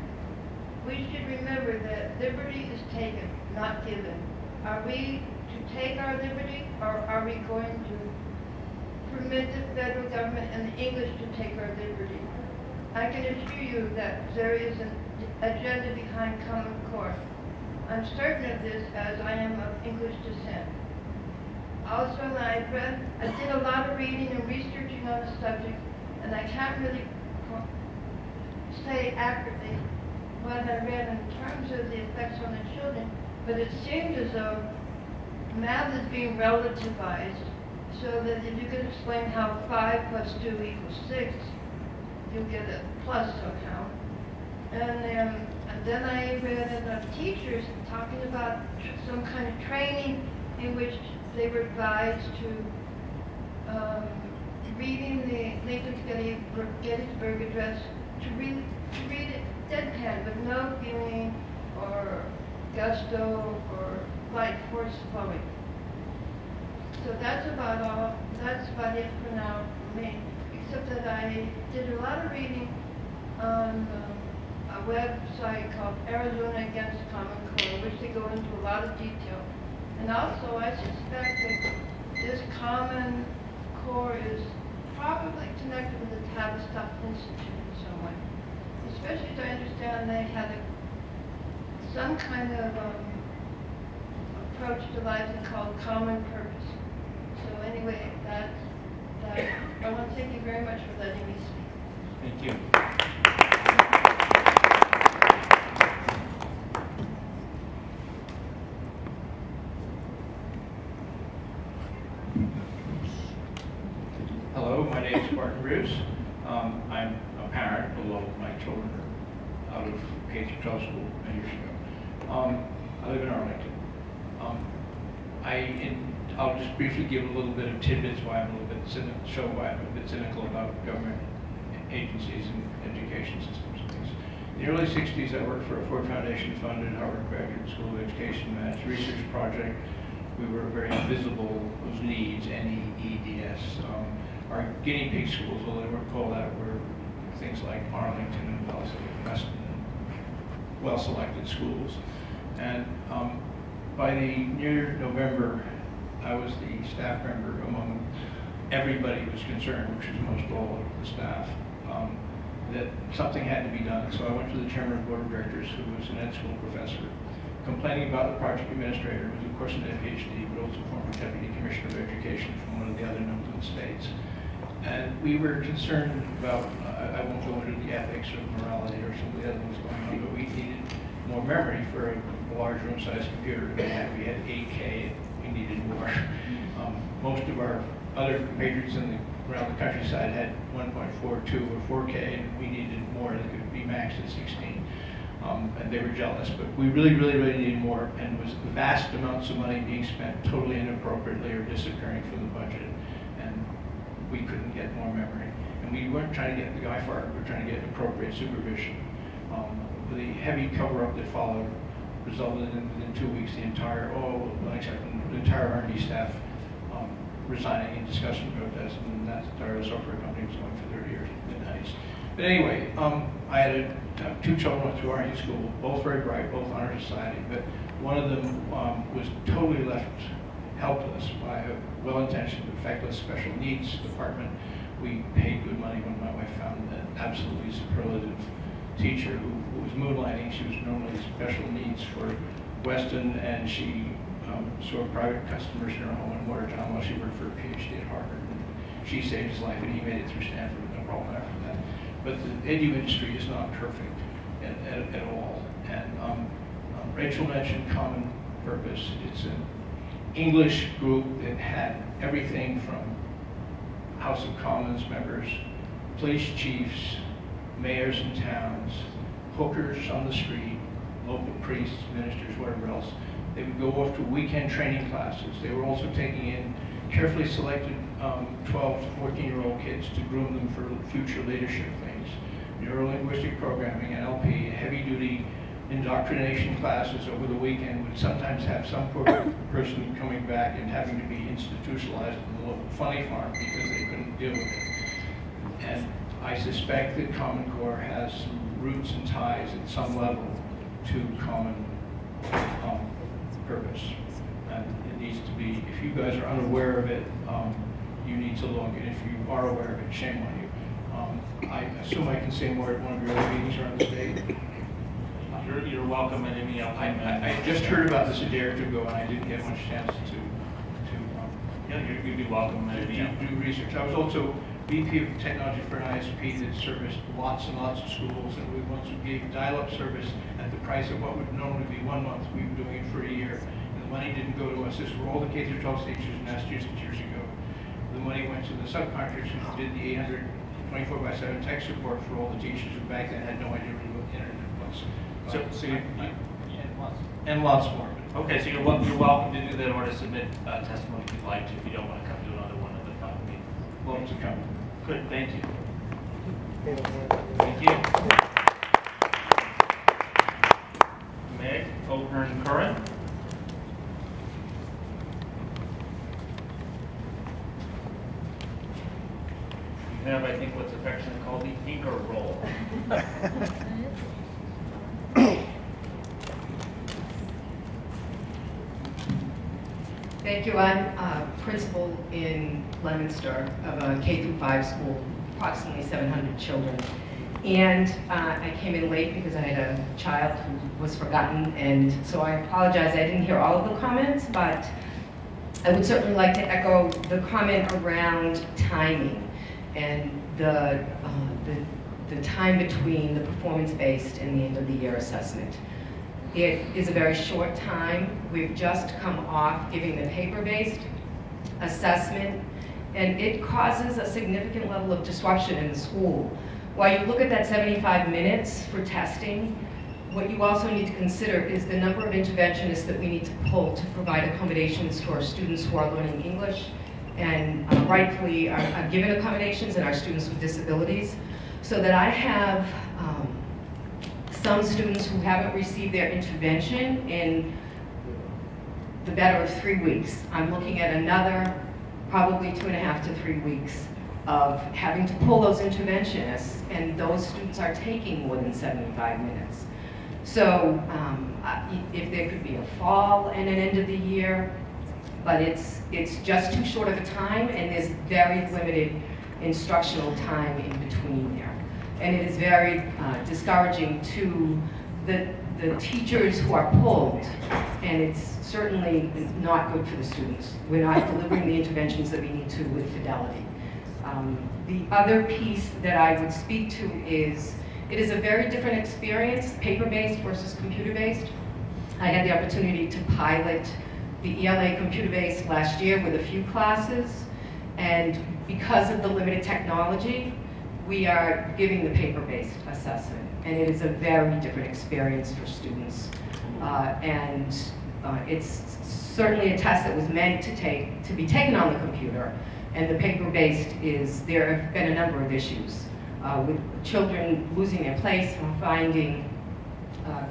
We should remember that liberty is taken, not given. Are we to take our liberty, or are we going to permit the federal government and the English to take our liberty? I can assure you that there is an agenda behind Common Core. I'm certain of this as I am of English descent. Also, I did a lot of reading and researching on the subject, and I can't really say accurately what I read in terms of the effects on the children, but it seems as though math is being relativized, so that if you could explain how 5 plus 2 equals 6, you'll get a plus somehow. And then I read about teachers talking about some kind of training in which they were advised to reading the Lincoln Gettysburg Address, to read it deadpan with no feeling or gusto or light force flowing. So that's about all. That's about it for now for me, except that I did a lot of reading on a website called Arizona Against Common Core, in which they go into a lot of detail. And also, I suspect that this Common Core is probably connected with the Tavistock Institute in some way. Especially as I understand they had some kind of approach to life called common purpose. So anyway, I want to thank you very much for letting me speak. Thank you. I'm a parent, although my children are out of K-12 school many years ago. I live in Arlington. I'll just briefly give a little bit of tidbits why I'm a little bit cynical, show why I'm a bit cynical about government agencies and education systems and things. In the early 60s, I worked for a Ford Foundation-funded Harvard Graduate School of Education Managed research project. We were very visible, those needs, NEEDS. Our guinea pig schools, although they weren't called that, were things like Arlington and Weston, well-selected schools. And by the near November, I was the staff member among everybody who was concerned, which was most all of the staff, that something had to be done. So I went to the chairman of the board of directors, who was an ed school professor, complaining about the project administrator, who was of course an PhD, but also former deputy commissioner of education from one of the other Northern states. And we were concerned about, I won't go into the ethics or morality or some of the other things going on, but we needed more memory for a large room-sized computer. We had 8K, we needed more. Most of our other compatriots around the countryside had 1.42 or 4K, and we needed more that could be maxed at 16. And they were jealous, but we really needed more, and it was vast amounts of money being spent totally inappropriately or disappearing from the budget, and we couldn't get more memory. And we weren't trying to get the guy fired, we were trying to get appropriate supervision. The heavy cover-up that followed resulted in, within 2 weeks, the entire R&D staff resigning in discussion protest, and that entire software company was going for 30 years in the 90s. But anyway, I had two children went through R&D school, both very bright, both honor society, but one of them was totally left helpless by a well-intentioned but feckless special needs department. We paid good money when my wife found an absolutely superlative teacher who was moonlighting. She was normally special needs for Weston, and she saw private customers in her home in Watertown while she worked for a PhD at Harvard. And she saved his life, and he made it through Stanford with no problem after that. But the edu industry is not perfect at all. And Rachel mentioned Common Purpose. It's an English group that had everything from House of Commons members, police chiefs, mayors in towns, hookers on the street, local priests, ministers, whatever else. They would go off to weekend training classes. They were also taking in carefully selected 12 to 14-year-old kids to groom them for future leadership things. Neurolinguistic programming, NLP, heavy-duty indoctrination classes over the weekend would sometimes have some poor person coming back and having to be institutionalized in the local funny farm because they couldn't deal with it. And I suspect that Common Core has some roots and ties at some level to Common Purpose. And it needs to be, if you guys are unaware of it, you need to look, and if you are aware of it, shame on you. I assume I can say more at one of your other meetings around the state. You're welcome at any time. I just heard about this a day or two ago, and I didn't get much chance to you'd be welcome at any time. Do research. I was also VP of Technology for an ISP that serviced lots and lots of schools, and we once gave dial-up service at the price of what would normally be 1 month. We were doing it for a year, and the money didn't go to us. This were all the K-12 teachers in Massachusetts years ago. The money went to the subcontractors who did the 800 24/7 tech support for all the teachers who back then had no idea what the internet was. And lots more. Okay, so you're welcome to do that or to submit testimony if you'd like to. If you don't want to come to another one of the public meetings. Welcome to come. Good, thank you. Thank you. Meg O'Hearn Curran. You have, I think, what's affectionately called the anchor roll. Thank you. I'm a principal in Leominster of a K-5 school, approximately 700 children. And I came in late because I had a child who was forgotten, and so I apologize. I didn't hear all of the comments, but I would certainly like to echo the comment around timing and the time between the performance-based and the end of the year assessment. It is a very short time. We've just come off giving the paper-based assessment, And it causes a significant level of disruption in the school. While you look at that 75 minutes for testing, what you also need to consider is the number of interventionists that we need to pull to provide accommodations to our students who are learning English and rightfully are given accommodations, and our students with disabilities, so that I have some students who haven't received their intervention in the better of 3 weeks. I'm looking at another probably 2.5 to 3 weeks of having to pull those interventionists, and those students are taking more than 75 minutes. So if there could be a fall and an end of the year, but it's just too short of a time, and there's very limited instructional time in between there. And it is very discouraging to the teachers who are pulled, and it's certainly not good for the students. We're not delivering the interventions that we need to with fidelity. The other piece that I would speak to is, it is a very different experience, paper-based versus computer-based. I had the opportunity to pilot the ELA computer-based last year with a few classes, and because of the limited technology, we are giving the paper-based assessment, and it is a very different experience for students. It's certainly a test that was meant to be taken on the computer, and the paper-based there have been a number of issues with children losing their place and finding,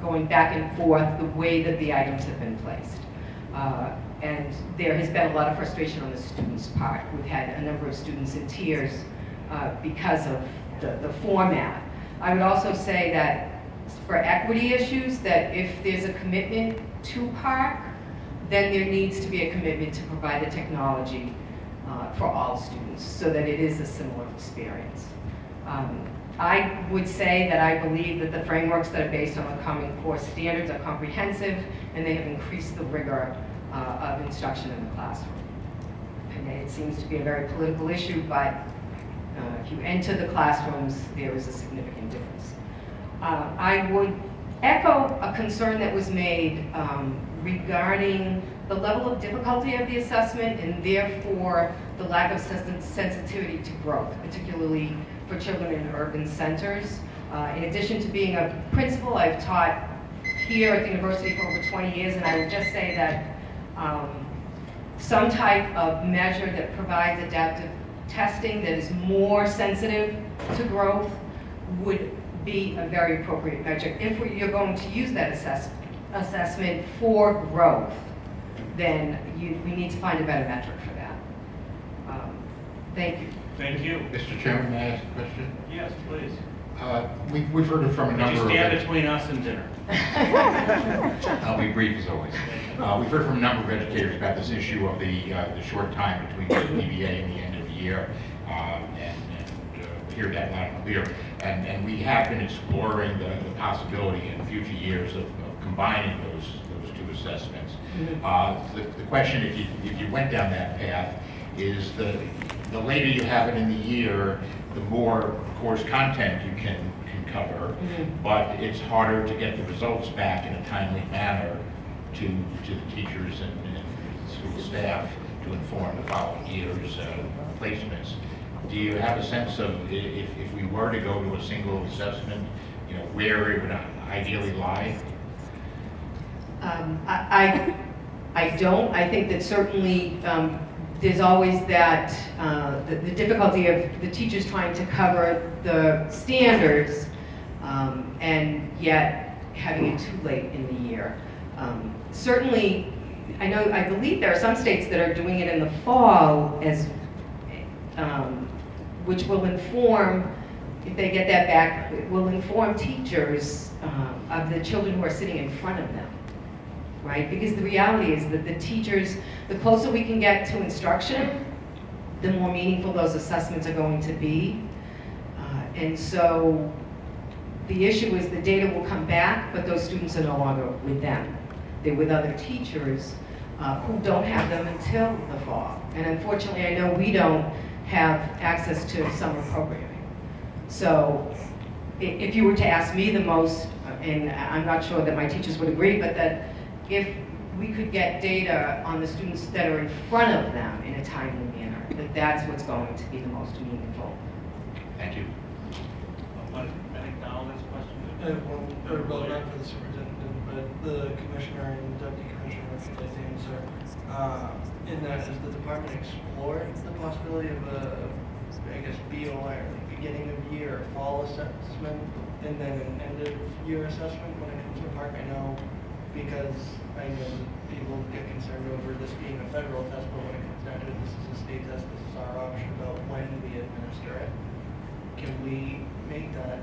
going back and forth the way that the items have been placed. And there has been a lot of frustration on the students' part. We've had a number of students in tears because of the format. I would also say that for equity issues, that if there's a commitment to PARCC, then there needs to be a commitment to provide the technology for all students so that it is a similar experience. I would say that I believe that the frameworks that are based on the Common Core standards are comprehensive, and they have increased the rigor of instruction in the classroom. And it seems to be a very political issue, but if you enter the classrooms, there is a significant difference. I would echo a concern that was made regarding the level of difficulty of the assessment, and therefore the lack of sensitivity to growth, particularly for children in urban centers. In addition to being a principal, I've taught here at the university for over 20 years, and I would just say that some type of measure that provides adaptive testing that is more sensitive to growth would be a very appropriate measure. If you're going to use that assessment for growth, then we need to find a better metric for that. Thank you. Thank you. Mr. Chairman, may I ask a question? Yes, please. We've heard it from a Would number you of... stand between us and dinner? I'll be brief as always. We've heard from a number of educators about this issue of the short time between the PBA and the end of the year, and hear that loud and clear. And we have been exploring the possibility in future years of combining those two assessments. The question, if you went down that path, is the later you have it in the year, the more course content you can cover, but it's harder to get the results back in a timely manner to the teachers and school staff to inform the following year's placements. Do you have a sense of, if we were to go to a single assessment, where it would ideally lie? I don't. I think that certainly there's always that, the difficulty of the teachers trying to cover the standards and yet having it too late in the year. Certainly, I believe there are some states that are doing it in the fall, which will inform, if they get that back, it will inform teachers of the children who are sitting in front of them. Right? Because the reality is that the teachers, the closer we can get to instruction, the more meaningful those assessments are going to be. And so the issue is the data will come back, but those students are no longer with them. They're with other teachers who don't have them until the fall. And unfortunately, I know we don't have access to summer programming. So if you were to ask me the most, and I'm not sure that my teachers would agree, but that if we could get data on the students that are in front of them in a timely manner, that that's what's going to be the most meaningful. Thank you. I think Donald has a question. I have one, well, not for the superintendent, but the commissioner and deputy commissioner, if you'd like to answer. In that, has the department explored the possibility of a, I guess, BOI, like beginning of year fall assessment, and then an end of year assessment when it comes to the park? I know, because I know that people get concerned over this being a federal test, but when it comes down to it, this is a state test, this is our option about when we administer it. Can we make that?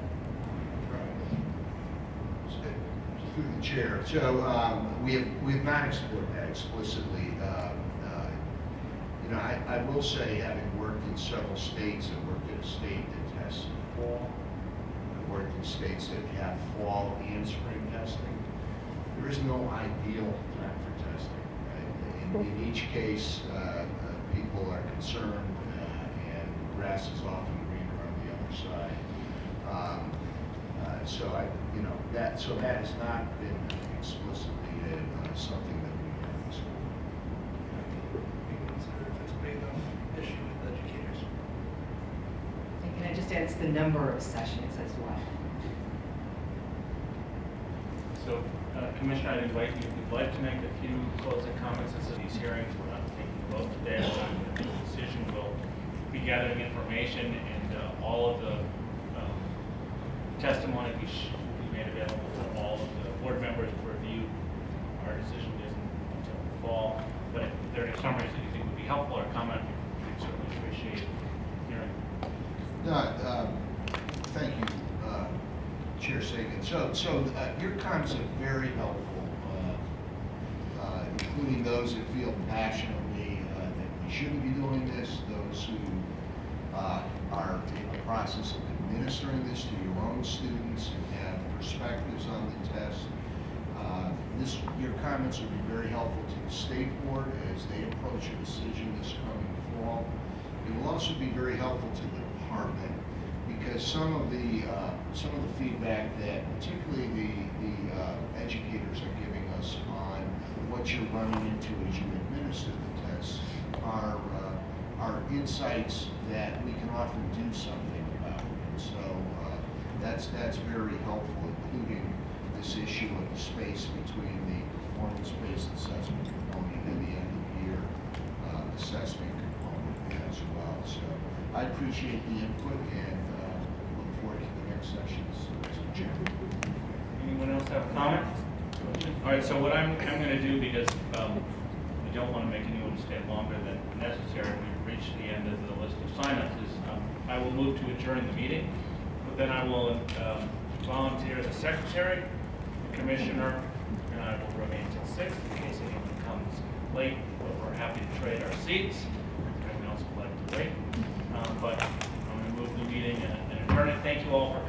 Through the chair. So we have not explored that explicitly. I will say, having worked in several states, I worked in a state that tests in fall. I worked in states that have fall and spring testing. There is no ideal time for testing. Right? In each case, people are concerned, and the grass is often greener on the other side. So that has not been explicitly something that we have in school. We can consider if it's a big enough issue with educators. And can I just add, it's the number of sessions as well. So, Commissioner, I'd invite you, if you'd like to make a few closing comments as to these hearings. We're not taking a vote today, we're not going to make a decision. We'll be gathering information, and all of the testimony will be made available to all of the board members to review. Our decision isn't until the fall, but if there are any summaries that you think would be helpful or comment, we'd certainly appreciate hearing. Thank you, Chair Sagan. So your comments are very helpful, including those that feel passionately that we shouldn't be doing this, those who are in the process of administering this to your own students and have perspectives on the test. Your comments will be very helpful to the state board as they approach a decision this coming fall. It will also be very helpful to the department, because some of the feedback that particularly the educators are giving us on what you're running into as you administer the tests are insights that we can often do something about. And so that's very helpful, including this issue of the space between the performance-based assessment component and the end-of-year assessment component as well. So I appreciate the input and look forward to the next sessions. Mr. Chairman. Anyone else have a comment? All right, so what I'm going to do, because we don't want to make anyone stay longer than necessary, we've reached the end of the list of sign-ups, I will move to adjourn the meeting, but then I will volunteer the secretary, the commissioner, and I will remain till 6 in case anyone comes late, but we're happy to trade our seats. Everyone else would like to wait. But I'm going to move the meeting and adjourn it. Thank you all for